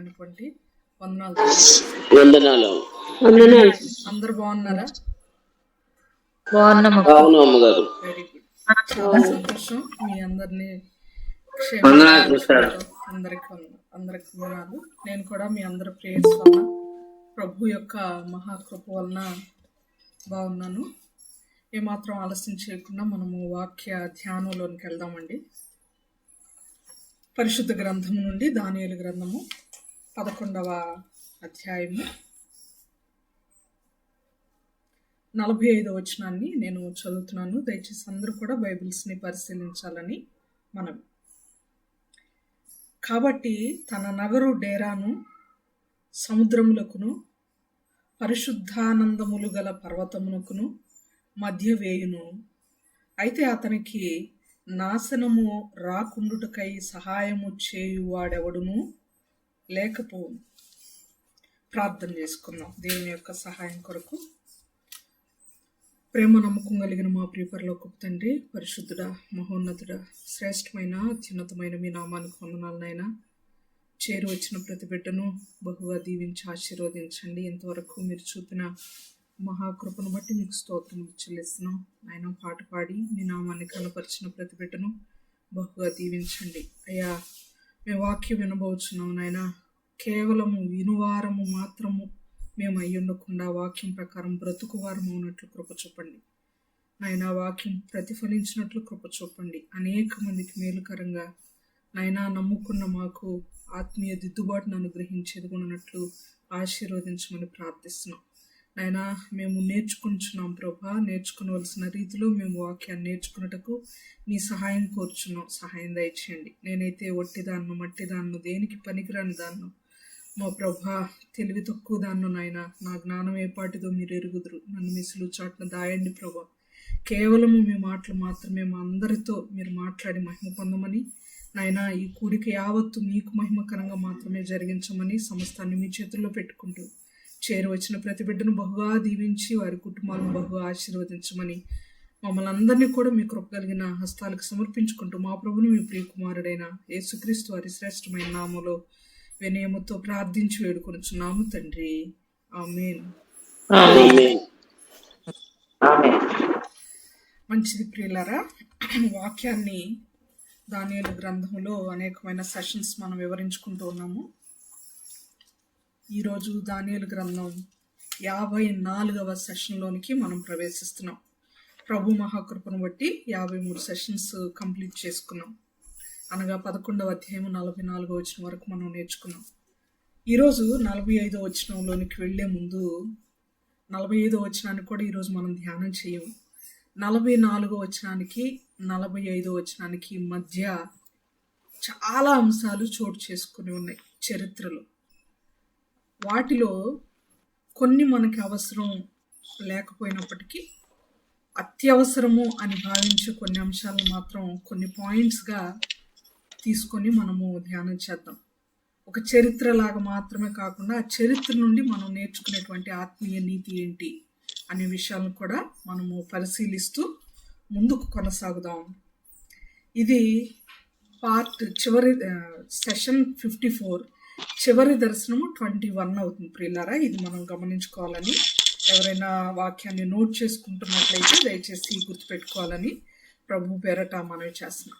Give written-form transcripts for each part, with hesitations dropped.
ప్రత్యేకమైనటువంటి వందనాలు. అందరు బాగున్నారా? వెరీ గుడ్, చాలా సంతోషం. మీ అందరినీ అందరికి వందనాలు. నేను కూడా మీ అందరి ప్రేయర్స్ వల్ల, ప్రభు యొక్క మహాకృప వలన బాగున్నాను. ఏమాత్రం ఆలస్యం చేయకుండా మనము వాక్య ధ్యానంలోనికి వెళ్దామండి. పరిశుద్ధ గ్రంథము నుండి దానియేలు గ్రంథము 11వ అధ్యాయము 45వ వచనాన్ని నేను చదువుతున్నాను. దయచేసి అందరూ కూడా బైబిల్స్ని పరిశీలించాలని మనం. కాబట్టి తన నగరు డేరాను, సముద్రములకును పరిశుద్ధానందములు గల పర్వతమునకును మధ్య వేయును. అయితే అతనికి నాశనము రాకుండుటకై సహాయము చేయువాడెవడును లేకపోవును. ప్రార్థన చేసుకుందాం దేవుని యొక్క సహాయం కొరకు. ప్రేమ నమ్మకం కలిగిన మా ప్రియపరలోకపు తండ్రి, పరిశుద్ధుడా, మహోన్నతుడా, శ్రేష్టమైన అత్యున్నతమైన మీ నామానికి వందనాలనైనా. చేరు వచ్చిన ప్రతి బిడ్డను బహుగా దీవించి ఆశీర్వదించండి. ఇంతవరకు మీరు చూపిన మహాకృపను బట్టి మీకు స్తోత్రములు చెల్లిస్తున్నాం. ఆయన పాట పాడి మీ నామాన్ని కనపరిచిన ప్రతి బిడ్డను బహుగా దీవించండి అయ్యా. మేము వాక్యం వినబోచున్నాం నాయన. కేవలము వినువారము మాత్రము మేము అయ్యుండకుండా వాక్యం ప్రకారం బ్రతుకువారము ఉన్నట్లు కృప చూపండి నాయన. వాక్యం ప్రతిఫలించినట్లు కృప చూపండి. అనేక మందికి మేలుకరంగా నాయన నమ్ముకున్న మాకు ఆత్మీయ దిద్దుబాటును అనుగ్రహించేది ఉన్నట్లు ఆశీర్వదించమని ప్రార్థిస్తున్నాం నాయన. మేము నేర్చుకుంటున్నాం ప్రభా. నేర్చుకునవలసిన రీతిలో మేము వాక్యాన్ని నేర్చుకున్నటకు మీ సహాయం కోరుచున్నాం. సహాయం దయచేయండి. నేనైతే ఒట్టిదాన్ను, మట్టిదాన్ను, దేనికి పనికిరాని దాన్ను మా ప్రభా, తెలివి తక్కువ దాన్ను నాయన. నా జ్ఞానం ఏపాటిదో మీరు ఎరుగుదురు. నన్ను మీ సిలువ చాటున దాయండి ప్రభా. కేవలము మీ మాటలు మాత్రమే మా అందరితో మీరు మాట్లాడి మహిమ పొందమని నాయన. ఈ కూడిక యావత్తు మీకు మహిమకరంగా మాత్రమే జరిగించమని సమస్తాన్ని మీ చేతుల్లో పెట్టుకుంటూ చేరువచ్చిన ప్రతి బిడ్డను బహుగా దీవించి వారి కుటుంబాలను బహుగా ఆశీర్వదించమని మమ్మల్ని అందరినీ కూడా మీ కృప కలిగిన హస్తాలకు సమర్పించుకుంటూ మా ప్రభుని మీ ప్రియకుమారుడైన యేసుక్రీస్తు వారి శ్రేష్టమైన నామములో వినయముతో ప్రార్థించి వేడుకొనుచున్నాము తండ్రి. ఆమేన్. మంచిది ప్రియులారా, వాక్యాన్ని దానియేలు గ్రంథంలో అనేకమైన సెషన్స్ మనం వివరించుకుంటూ ఉన్నాము. ఈరోజు దానియేలు గ్రంథం 54వ సెషన్లోనికి మనం ప్రవేశిస్తున్నాం. ప్రభు మహాకృపను బట్టి 53 సెషన్స్ కంప్లీట్ చేసుకున్నాం. అనగా 11వ అధ్యాయం 44వ వచనం వరకు మనం నేర్చుకున్నాం. ఈరోజు 45వ వచనంలోనికి వెళ్లే ముందు 45వ వచనాన్ని కూడా ఈరోజు మనం ధ్యానం చేయము. 44వ వచనానికి 45వ వచనానికి మధ్య చాలా అంశాలు చోటు చేసుకుని ఉన్నాయి చరిత్రలో. వాటిలో కొన్ని మనకి అవసరం లేకపోయినప్పటికీ అత్యవసరము అని భావించే కొన్ని అంశాలను మాత్రం కొన్ని పాయింట్స్గా తీసుకొని మనము ధ్యానం చేద్దాం. ఒక చరిత్ర లాగా మాత్రమే కాకుండా ఆ చరిత్ర నుండి మనం నేర్చుకునేటువంటి ఆత్మీయ నీతి ఏంటి అనే విషయాలను కూడా మనము పరిశీలిస్తూ ముందుకు కొనసాగుదాం. ఇది చివరి సెషన్ 54, చివరి దర్శనము 21 అవుతుంది ప్రియులారా. ఇది మనం గమనించుకోవాలని, ఎవరైనా వాక్యాన్ని నోట్ చేసుకుంటున్నట్లయితే దయచేసి గుర్తుపెట్టుకోవాలని ప్రభు పేరట మనవి చేస్తున్నాం.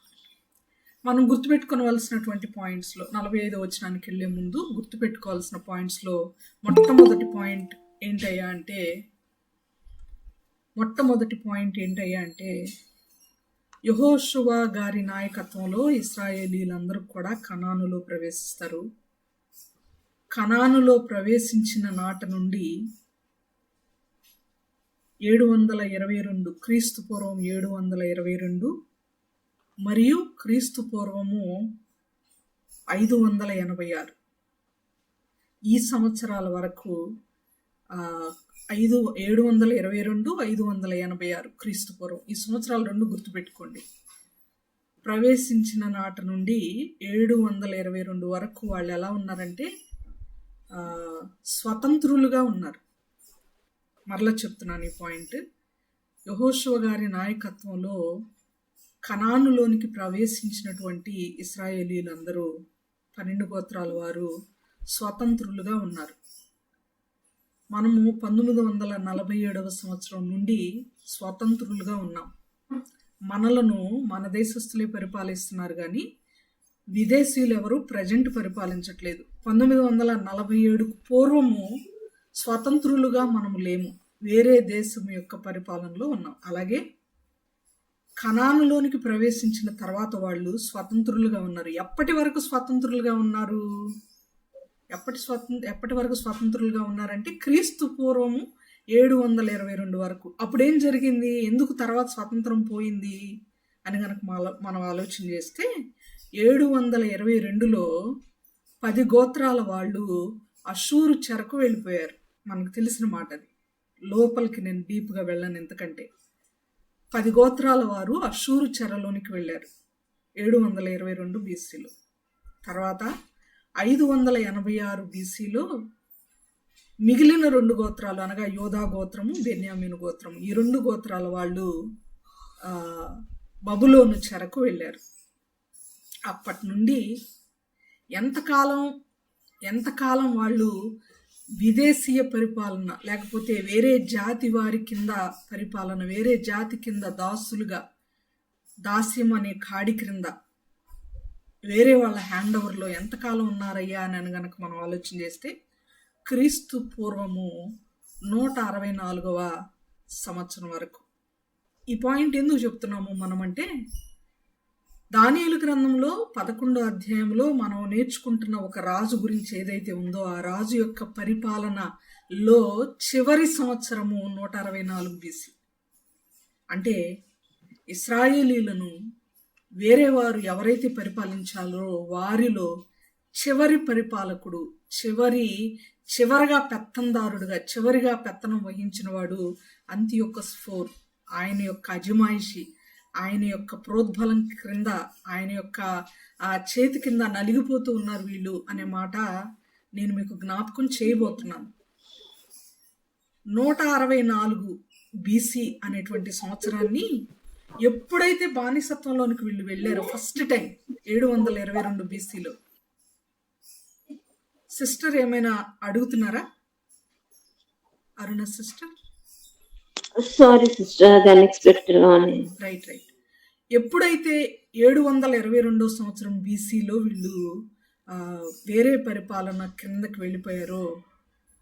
మనం గుర్తుపెట్టుకోవాల్సినటువంటి పాయింట్స్లో 45వ వచనానికి వెళ్ళే ముందు గుర్తుపెట్టుకోవాల్సిన పాయింట్స్లో మొట్టమొదటి పాయింట్ ఏంటయ్యా అంటే యెహోషువ గారి నాయకత్వంలో ఇశ్రాయేలీలందరూ కూడా కనానులో ప్రవేశిస్తారు. కనానులో ప్రవేశించిన నాట నుండి 722 క్రీస్తు పూర్వం 722 మరియు క్రీస్తు పూర్వము 586 ఈ సంవత్సరాల వరకు 722, 586 క్రీస్తు పూర్వం ఈ సంవత్సరాలు రెండు గుర్తుపెట్టుకోండి. ప్రవేశించిన నాట నుండి 722 వరకు వాళ్ళు ఎలా ఉన్నారంటే స్వతంత్రులుగా ఉన్నారు. మరలా చెప్తున్నాను ఈ పాయింట్. యెహోషువ గారి నాయకత్వంలో కనానులోనికి ప్రవేశించినటువంటి ఇశ్రాయేలీలందరూ 12 గోత్రాల వారు స్వతంత్రులుగా ఉన్నారు. మనము 1947 సంవత్సరం నుండి స్వతంత్రులుగా ఉన్నాం. మనలను మన దేశస్తులే పరిపాలిస్తున్నారు కానీ విదేశీయులు ఎవరు ప్రజెంట్ పరిపాలించట్లేదు. 1947కు పూర్వము స్వతంత్రులుగా మనము లేము, వేరే దేశం యొక్క పరిపాలనలో ఉన్నాం. అలాగే కనానులోనికి ప్రవేశించిన తర్వాత వాళ్ళు స్వతంత్రులుగా ఉన్నారు. ఎప్పటి వరకు స్వతంత్రులుగా ఉన్నారు? ఎప్పటి వరకు స్వతంత్రులుగా ఉన్నారంటే క్రీస్తు పూర్వము 722 వరకు. అప్పుడేం జరిగింది? ఎందుకు తర్వాత స్వతంత్రం పోయింది అని కనుక మనం ఆలోచన చేస్తే 722లో 10 గోత్రాల వాళ్ళు అషూరు చెరకు వెళ్ళిపోయారు. మనకు తెలిసిన మాట అది. లోపలికి నేను డీప్గా వెళ్ళను, ఎందుకంటే 10 గోత్రాల వారు అషూరు చెరలోనికి వెళ్ళారు 722 బీసీలో. తర్వాత 586 బీసీలో మిగిలిన 2 గోత్రాలు అనగా యోధా గోత్రము, బెన్యామీను గోత్రము, ఈ 2 గోత్రాల వాళ్ళు బబులోను చెరకు వెళ్ళారు. అప్పటి నుండి ఎంతకాలం వాళ్ళు విదేశీయ పరిపాలన, లేకపోతే వేరే జాతి వారి కింద పరిపాలన, వేరే జాతి కింద దాసులుగా, దాస్యం అనే కాడి క్రింద వేరే వాళ్ళ హ్యాండ్ ఓవర్లో ఎంతకాలం ఉన్నారయ్యా అని గనక మనం ఆలోచన చేస్తే క్రీస్తు పూర్వము 164వ సంవత్సరం వరకు. ఈ పాయింట్ ఎందుకు చెప్తున్నాము మనమంటే, దానియేలు గ్రంథంలో 11వ అధ్యాయంలో మనం నేర్చుకుంటున్న ఒక రాజు గురించి ఏదైతే ఉందో ఆ రాజు యొక్క పరిపాలనలో చివరి సంవత్సరము 164 బీసీ. అంటే ఇశ్రాయేలీలను వేరే వారు ఎవరైతే పరిపాలించాలో వారిలో చివరి పరిపాలకుడు, చివరగా పెత్తందారుడుగా, చివరిగా పెత్తనం వహించిన వాడు అంతియోకస్ IV. ఆయన యొక్క అజమాయిషి, ఆయన యొక్క ప్రోద్బలం క్రింద, ఆయన యొక్క ఆ చేతి కింద నలిగిపోతూ ఉన్నారు వీళ్ళు అనే మాట నేను మీకు జ్ఞాపకం చేయబోతున్నాను. 164 బీసీ అనేటువంటి సంవత్సరాన్ని ఎప్పుడైతే బానిసత్వంలోనికి వీళ్ళు వెళ్ళారో ఫస్ట్ టైం 722 బీసీలో. సిస్టర్ ఏమైనా అడుగుతున్నారా? అరుణ సిస్టర్. Sorry sister, right. ఎప్పుడైతే 722 సంవత్సరం బీసీలో వీళ్ళు వేరే పరిపాలన క్రిందకి వెళ్ళిపోయారో,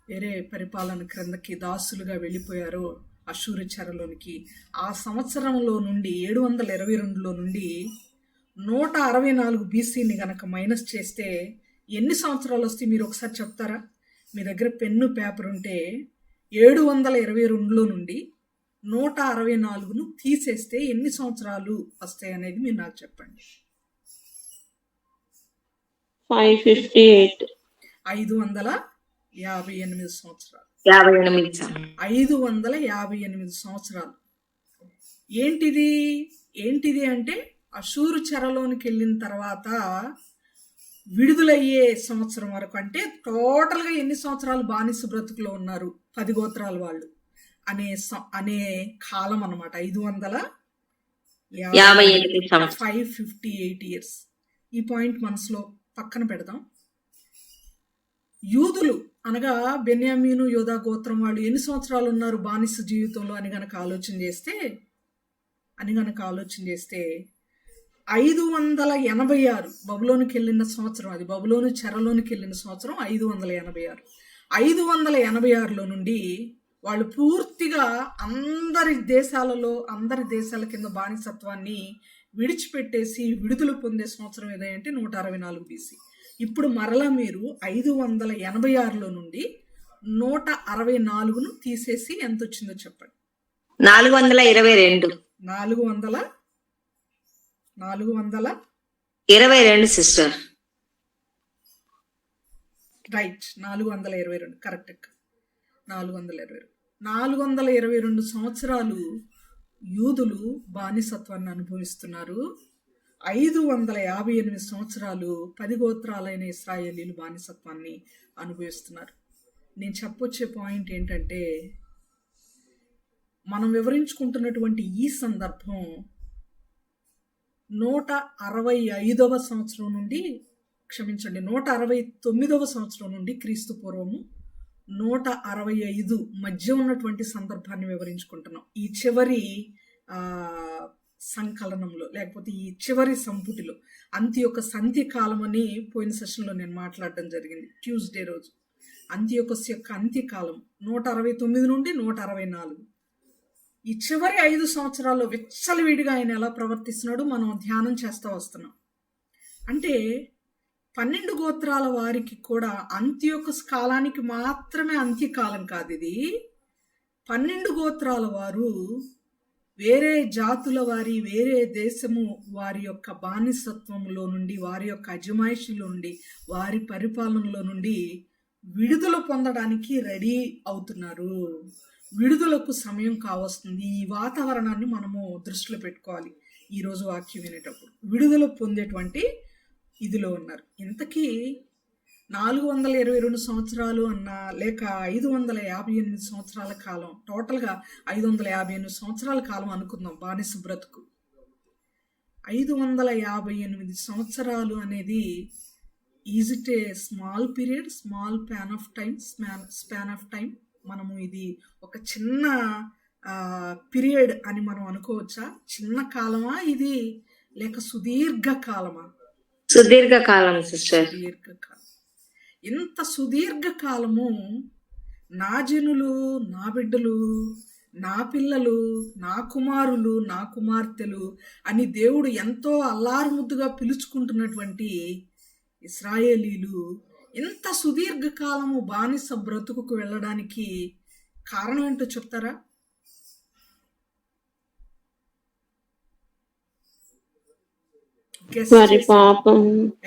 వేరే పరిపాలన క్రిందకి దాసులుగా వెళ్ళిపోయారో అషూరు చెరలోనికి, ఆ సంవత్సరంలో నుండి 722లో నుండి 164 బీసీని గనక మైనస్ చేస్తే ఎన్ని సంవత్సరాలు వస్తాయి మీరు ఒకసారి చెప్తారా? మీ దగ్గర పెన్ను పేపర్ ఉంటే 722లో నుండి 164ను తీసేస్తే ఎన్ని సంవత్సరాలు వస్తాయి అనేది మీరు నాకు చెప్పండి. 558 సంవత్సరాలు. 558 సంవత్సరాలు. ఏంటిది అంటే అషూరు చెరలోనికి వెళ్ళిన తర్వాత విడుదలయ్యే సంవత్సరం వరకు, అంటే టోటల్గా ఎన్ని సంవత్సరాలు బానిస బ్రతుకులో ఉన్నారు 10 గోత్రాల వాళ్ళు అనే కాలం అన్నమాట. 558 ఇయర్స్. ఈ పాయింట్ మనసులో పక్కన పెడదాం. యూదులు అనగా బెన్యామీను, యోధా గోత్రం వాళ్ళు ఎన్ని సంవత్సరాలు ఉన్నారు బానిస జీవితంలో అని గనక ఆలోచన చేస్తే 586 బబులోనికి వెళ్ళిన సంవత్సరం, అది బబులోను చెరలోనికి వెళ్ళిన సంవత్సరం 586. 586లో నుండి వాళ్ళు పూర్తిగా అందరి దేశాల కింద బానిసత్వాన్ని విడిచిపెట్టేసి విడుదల పొందే సంవత్సరం ఏదంటే 164 బీసీ. ఇప్పుడు మరలా మీరు 586లో నుండి 164ను తీసేసి ఎంత వచ్చిందో చెప్పండి. 422 సిస్టర్. Right, 422 correct. 422 సంవత్సరాలు యూదులు బానిసత్వాన్ని అనుభవిస్తున్నారు. 558 సంవత్సరాలు 10 గోత్రాలైన ఇశ్రాయేలీలు బానిసత్వాన్ని అనుభవిస్తున్నారు. నేను చెప్పొచ్చే పాయింట్ ఏంటంటే, మనం వివరించుకుంటున్నటువంటి ఈ సందర్భం 165వ సంవత్సరం నుండి, క్షమించండి 169వ సంవత్సరం నుండి క్రీస్తు పూర్వము 165 మధ్య ఉన్నటువంటి సందర్భాన్ని వివరించుకుంటున్నాం. ఈ చివరి సంకలనంలో, లేకపోతే ఈ చివరి సంపుటిలో అంత్యకాలం అని పోయిన సెషన్లో నేను మాట్లాడడం జరిగింది. ట్యూస్డే రోజు అంత్యోకస్ యొక్క అంత్యకాలం 169 నుండి 164. ఈ చివరి 5 సంవత్సరాల్లో విచ్చలవిడిగా ఆయన ఎలా ప్రవర్తిస్తున్నాడో మనం ధ్యానం చేస్తూ వస్తున్నాం. అంటే 12 గోత్రాల వారికి కూడా అంత్యోకస్ కాలానికి మాత్రమే అంత్యకాలం కాదు ఇది. 12 గోత్రాల వారు వేరే జాతుల వారి, వేరే దేశము వారి యొక్క బానిసత్వంలో నుండి, వారి యొక్క అజమాయిషిలో నుండి, వారి పరిపాలనలో నుండి విడుదల పొందడానికి రెడీ అవుతున్నారు. విడుదలకు సమయం కావస్తుంది. ఈ వాతావరణాన్ని మనము దృష్టిలో పెట్టుకోవాలి. ఈరోజు వాక్యం వినేటప్పుడు విడుదల పొందేటువంటి ఇదిలో ఉన్నారు. ఇంతకీ 422 సంవత్సరాలు అన్నా, లేక 558 సంవత్సరాల కాలం, టోటల్గా 558 సంవత్సరాల కాలం అనుకుందాం బానిస బ్రతుకు. 558 సంవత్సరాలు అనేది is it a small period, small span of time? మనము ఇది ఒక చిన్న పీరియడ్ అని మనం అనుకోవచ్చా? చిన్న కాలమా ఇది, లేక సుదీర్ఘ కాలమా? సుదీర్ఘకాలం సిస్టర్. సుదీర్ఘకాలం. ఇంత సుదీర్ఘకాలము నా జనులు, నా బిడ్డలు, నా పిల్లలు, నా కుమారులు, నా కుమార్తెలు అని దేవుడు ఎంతో అల్లారుముద్దుగా పిలుచుకుంటున్నటువంటి ఇశ్రాయేలీలు ఇంత సుదీర్ఘకాలము బానిస బ్రతుకుకు వెళ్ళడానికి కారణం ఏంటో చెప్తారా?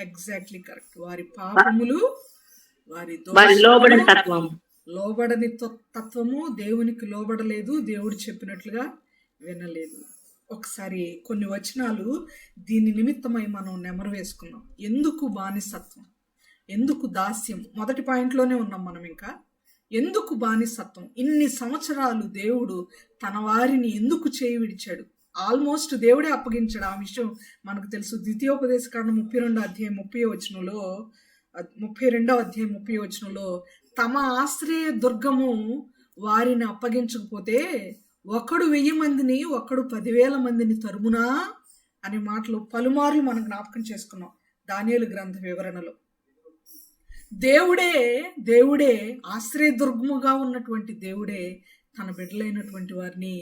Exactly correct. వారి పాపములు, వారి లోబడని తత్వము, దేవునికి లోబడలేదు, దేవుడు చెప్పినట్లుగా వినలేదు. ఒకసారి కొన్ని వచనాలు దీని నిమిత్తమై మనం నెమరు వేసుకున్నాం. ఎందుకు బానిసత్వం, ఎందుకు దాస్యం? మొదటి పాయింట్లోనే ఉన్నాం మనం. ఇంకా ఎందుకు బానిసత్వం? ఇన్ని సంవత్సరాలు దేవుడు తన వారిని ఎందుకు చేయి విడిచాడు? ఆల్మోస్ట్ దేవుడే అప్పగించాడు. ఆ విషయం మనకు తెలుసు. ద్వితీయోపదేశకాండం 32వ అధ్యాయం 30వ వచనంలో తమ ఆశ్రయ దుర్గము వారిని అప్పగించకపోతే ఒకడు 1000 మందిని, ఒకడు 10,000 మందిని తరుమునా అనే మాటలు పలుమార్లు మనం జ్ఞాపకం చేసుకున్నాం దానియేలు గ్రంథ వివరణలో. దేవుడే ఆశ్రయదుర్గముగా ఉన్నటువంటి దేవుడే తన బిడ్డలైనటువంటి వారిని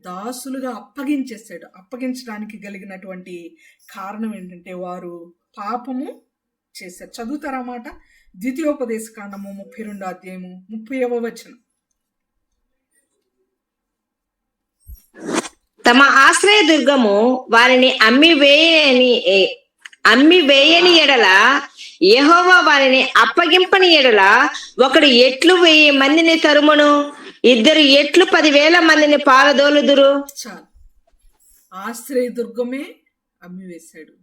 దాసులుగా అప్పగించేశాడు. అప్పగించడానికి కలిగినటువంటి కారణం ఏంటంటే వారు పాపము చేశారు. చదువుతారా మాట? ద్వితీయోపదేశకాండము 32వ అధ్యాయము 30వ వచనం. తమ ఆశ్రయ దుర్గము వారిని అమ్మి వేయని ఎడల, యెహోవా వారిని అప్పగింపని ఎడల, ఒకడు ఎట్లు 1000 మందిని తరుమును, ఇద్దరు ఎట్లు 10,000 మందిని పారదోలుదురు. చాలు. ఆశ్రయ దుర్గమే అమ్మివేశాడు,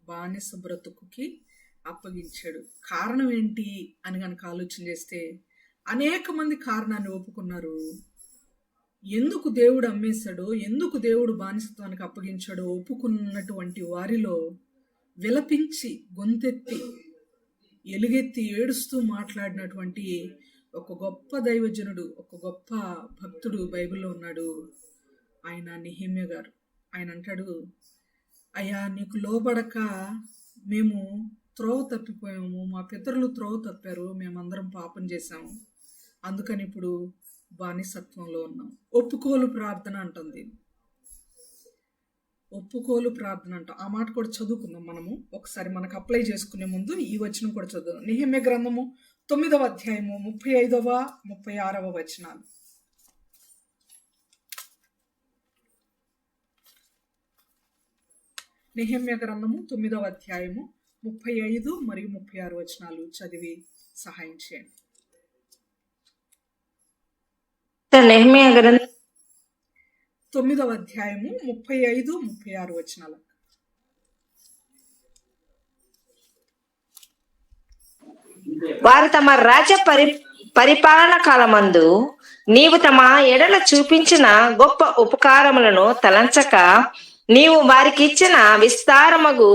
బానిస బ్రతుకుకి అప్పగించాడు. కారణం ఏంటి అని కనుక ఆలోచన చేస్తే అనేక మంది కారణాన్ని ఒప్పుకున్నారు. ఎందుకు దేవుడు అమ్మేశాడో, ఎందుకు దేవుడు బానిసత్వానికి అప్పగించాడో ఒప్పుకున్నటువంటి వారిలో విలపించి, గొంతెత్తి, ఎలుగెత్తి, ఏడుస్తూ మాట్లాడినటువంటి ఒక గొప్ప దైవజనుడు, ఒక గొప్ప భక్తుడు బైబిల్లో ఉన్నాడు. ఆయన నెహెమ్యా గారు. ఆయన అంటాడు, అయ్యా నీకు లోబడక మేము త్రోవ తప్పిపోయాము, మా పితరులు త్రోవ తప్పారు, మేమందరం పాపం చేశాము, అందుకని ఇప్పుడు బానిసత్వంలో ఉన్నాం. ఒప్పుకోలు ప్రార్థన అంటుంది. ఒప్పుకోలు ప్రార్థన అంటాం. ఆ మాట కూడా చదువుకుందాం మనము. ఒకసారి మనకు అప్లై చేసుకునే ముందు ఈ వచనం కూడా చదువుదాం. నెహెమ్యా గ్రంథము 9వ అధ్యాయము 35వ 36వ వచనాలు. నెహెమ్యా గ్రంథము 9వ అధ్యాయము 35 మరియు 36 వచనాలు చదివి సహాయం చేయండి. నెహెమ్యా గ్రంథం 9వ అధ్యాయము 35, 36 వచనాలు. వారు తమ రాజ్య పరిపాలన కాలమందు నీవు తమ ఎడల చూపించిన గొప్ప ఉపకారములను తలంచక, నీవు వారికి ఇచ్చిన విస్తారమగు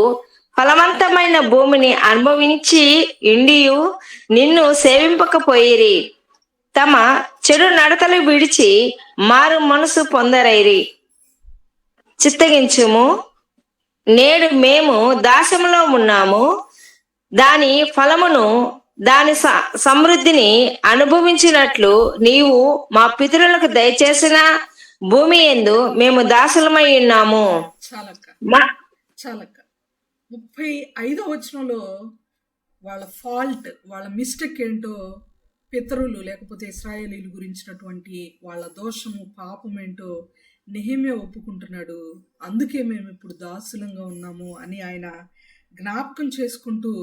ఫలవంతమైన భూమిని అనుభవించి ఇండియు నిన్ను సేవింపకపోయిరి. తమ చెడు నడతలు విడిచి మారు మనసు పొందరైరి. చిత్తగించుము, నేడు మేము దాస్యములో ఉన్నాము. దాని ఫలమును, దాని సమృద్ధిని అనుభవించినట్లు నీవు మా పితరులకు దయచేసిన భూమి యందు మేము దాసులమై ఉన్నాము. చాలక్క 35వ వచనంలో వాళ్ళ ఫాల్ట్, వాళ్ళ మిస్టేక్ ఏంటో, పితరులు లేకపోతే ఇశ్రాయేలీలు గురించినటువంటి వాళ్ళ దోషము, పాపం ఏంటో నెహెమ్యా ఒప్పుకుంటున్నాడు. అందుకే మేము ఇప్పుడు దాసులంగా ఉన్నాము అని ఆయన జ్ఞాపకం చేసుకుంటూ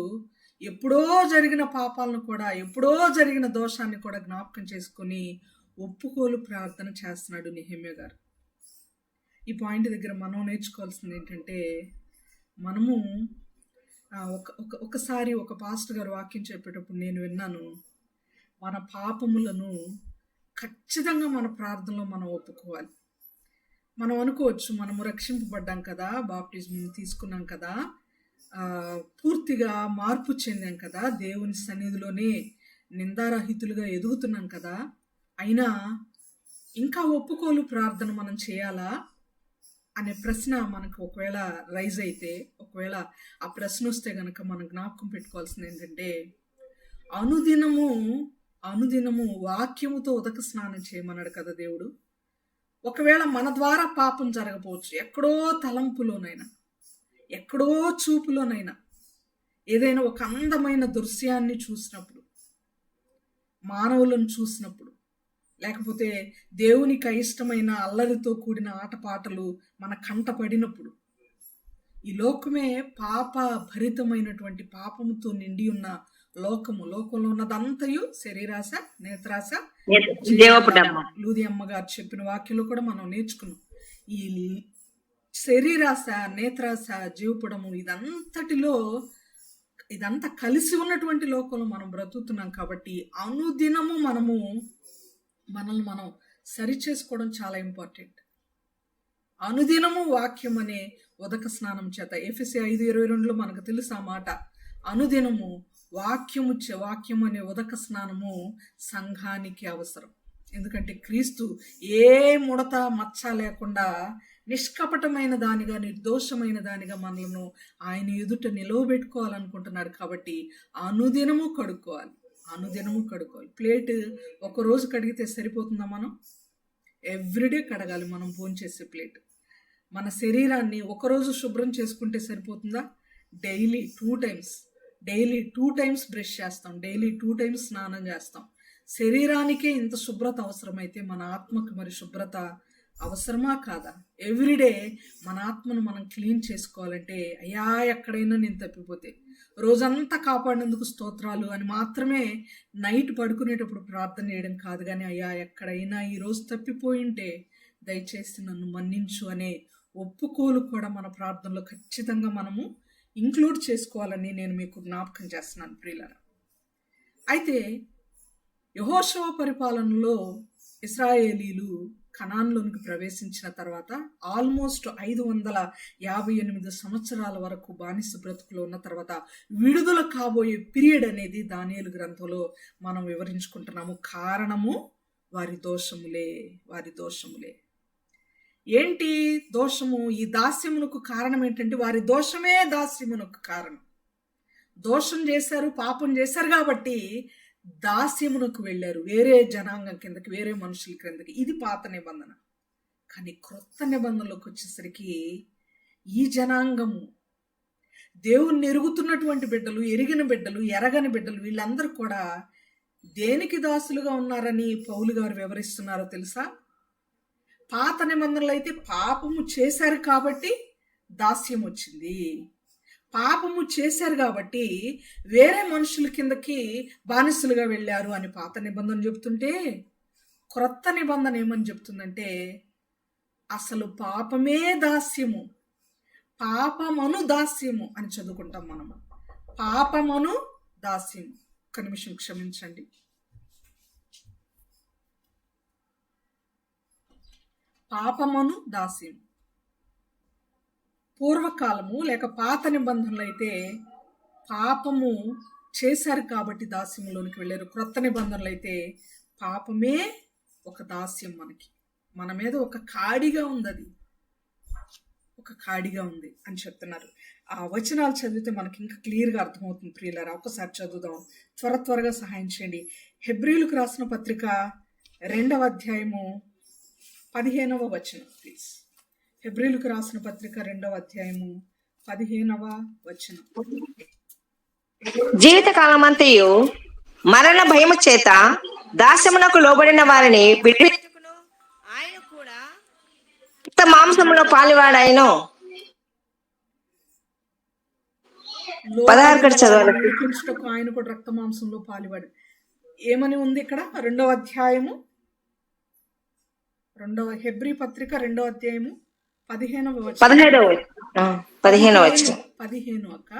ఎప్పుడో జరిగిన పాపాలను కూడా, ఎప్పుడో జరిగిన దోషాన్ని కూడా జ్ఞాపకం చేసుకొని ఒప్పుకోలు ప్రార్థన చేస్తున్నాడు నెహెమ్యా గారు. ఈ పాయింట్ దగ్గర మనం నేర్చుకోవాల్సింది ఏంటంటే, మనము ఒకసారి ఒక పాస్టర్ గారు వాక్యం చెప్పేటప్పుడు నేను విన్నాను, మన పాపములను ఖచ్చితంగా మన ప్రార్థనలో మనం ఒప్పుకోవాలి. మనం అనుకోవచ్చు, మనము రక్షింపబడ్డాం కదా, బాప్టిజం తీసుకున్నాం కదా, పూర్తిగా మార్పు చెందాం కదా, దేవుని సన్నిధిలోనే నిందారహితులుగా ఎదుగుతున్నాం కదా, అయినా ఇంకా ఒప్పుకోలు ప్రార్థన మనం చేయాలా అనే ప్రశ్న మనకు ఒకవేళ రైజ్ అయితే, ఒకవేళ ఆ ప్రశ్న వస్తే కనుక మనం జ్ఞాపకం పెట్టుకోవాల్సింది ఏంటంటే, అనుదినము వాక్యముతో ఉదక స్నానం చేయమన్నాడు కదా దేవుడు. ఒకవేళ మన ద్వారా పాపం జరగకపోవచ్చు, ఎక్కడో తలంపులోనైనా, ఎక్కడో చూపులోనైనా, ఏదైనా ఒక అందమైన దృశ్యాన్ని చూసినప్పుడు, మానవులను చూసినప్పుడు, లేకపోతే దేవునికి అయిష్టమైన అల్లరితో కూడిన ఆటపాటలు మన కంట పడినప్పుడు, ఈ లోకమే పాప భరితమైనటువంటి పాపముతో నిండి ఉన్న లోకంలో ఉన్నదంతయు శరీరాశ, నేత్రాశ, లూది అమ్మగారు చెప్పిన వాక్యంలో కూడా మనం నేర్చుకున్నాం. ఈ శరీరాశ, నేత్రాశ, జీవపుడము, ఇదంతా కలిసి ఉన్నటువంటి లోకంలో మనం బ్రతుకుతున్నాం. కాబట్టి అనుదినము మనల్ని మనం సరి చేసుకోవడం చాలా ఇంపార్టెంట్. అనుదినము వాక్యం అనే ఉదక స్నానం చేత, ఎఫెసీ 5:22లో మనకు తెలుసు ఆ మాట. అనుదినము వాక్యం అనే ఉదక స్నానము సంఘానికి అవసరం. ఎందుకంటే క్రీస్తు ఏ ముడత మచ్చ లేకుండా నిష్కపటమైన దానిగా, నిర్దోషమైన దానిగా మనలను ఆయన ఎదుట నిలవబెట్టుకోవాలనుకుంటున్నాడు. కాబట్టి అనుదినము కడుక్కోవాలి. ప్లేట్ ఒకరోజు కడిగితే సరిపోతుందా? మనం ఎవ్రీడే కడగాలి. మనం భోంచేసే ప్లేట్. మన శరీరాన్ని ఒకరోజు శుభ్రం చేసుకుంటే సరిపోతుందా? డైలీ 2 టైమ్స్ బ్రష్ చేస్తాం, డైలీ 2 టైమ్స్ స్నానం చేస్తాం. శరీరానికే ఇంత శుభ్రత అవసరమైతే మన ఆత్మకు మరి శుభ్రత అవసరమా కాదా? ఎవ్రీడే మన ఆత్మను మనం క్లీన్ చేసుకోవాలంటే, అయ్యా ఎక్కడైనా నేను తప్పిపోతే రోజంతా కాపాడినందుకు స్తోత్రాలు అని మాత్రమే నైట్ పడుకునేటప్పుడు ప్రార్థన చేయడం కాదు, కానీ అయ్యా ఎక్కడైనా ఈరోజు తప్పిపోయింటే దయచేసి నన్ను మన్నించు అనే ఒప్పుకోలు కూడా మన ప్రార్థనలో ఖచ్చితంగా మనము ఇంక్లూడ్ చేసుకోవాలని నేను మీకు జ్ఞాపకం చేస్తున్నాను ప్రియులారా. అయితే యెహోషువ పరిపాలనలో ఇశ్రాయేలీలు కనాన్లోనికి ప్రవేశించిన తర్వాత ఆల్మోస్ట్ 558 సంవత్సరాల వరకు బానిస బ్రతుకులో ఉన్న తర్వాత విడుదల కాబోయే పీరియడ్ అనేది దానియేలు గ్రంథంలో మనం వివరించుకుంటున్నాము. కారణము వారి దోషములే. ఏంటి దోషము? ఈ దాస్యమునకు కారణం ఏంటంటే, వారి దోషమే దాస్యమునకు కారణం. దోషం చేశారు, పాపం చేశారు కాబట్టి దాస్యమునకు వెళ్ళారు, వేరే జనాంగం కిందకి, వేరే మనుషుల కిందకి. ఇది పాత నిబంధన. కానీ క్రొత్త నిబంధనలోకి వచ్చేసరికి ఈ జనాంగము, దేవుణ్ణి ఎరుగుతున్నటువంటి బిడ్డలు, ఎరిగిన బిడ్డలు, ఎరగని బిడ్డలు, వీళ్ళందరూ కూడా దేనికి దాసులుగా ఉన్నారని పౌలు గారు వివరిస్తున్నారో తెలుసా? పాత నిబంధనలు అయితే పాపము చేశారు కాబట్టి దాస్యం వచ్చింది, పాపము చేశారు కాబట్టి వేరే మనుషుల కిందకి బానిసలుగా వెళ్ళారు అని పాత నిబంధన చెప్తుంటే, క్రొత్త నిబంధన ఏమని చెప్తుందంటే, అసలు పాపమే దాస్యము, పాపమను దాస్యము అని చదువుకుంటాం మనం. పాపమను దాస్యము. ఒక్క నిమిషం క్షమించండి. పాపమను దాస్యం. పూర్వకాలము లేక పాత నిబంధనలు అయితే పాపము చేశారు కాబట్టి దాస్యంలోనికి వెళ్ళారు. క్రొత్త నిబంధనలు అయితే పాపమే ఒక దాస్యం, మన మీద ఒక కాడిగా ఉంది, అది ఒక కాడిగా ఉంది అని చెప్తున్నారు. ఆ వచనాలు చదివితే మనకి ఇంకా క్లియర్గా అర్థమవుతుంది ప్రియులారా. ఒకసారి చదువుదాం, త్వరగా సహాయం చేయండి. హెబ్రీలకు రాసిన పత్రిక 2వ అధ్యాయము 15వ వచనం ప్లీజ్. హెబ్రీలకు రాసిన పత్రిక 2వ అధ్యాయము 15వ వచనం. జీవితకాలమంతయు మరణ భయము చేత దాస్యమునకు లోబడిన వారిని విడిపించుటకును ఆయన కూడా రక్త మాంసములో పాలివాడాయను. 16 చదవాలి. విడిపించుటకు ఆయన కూడా రక్త మాంసంలో పాలివాడు. ఏమని ఉంది ఇక్కడ? 2వ అధ్యాయము, హెబ్రీ పత్రిక 2వ అధ్యాయము 15వ వచనం. 15వ వచనం. 15 అక్క.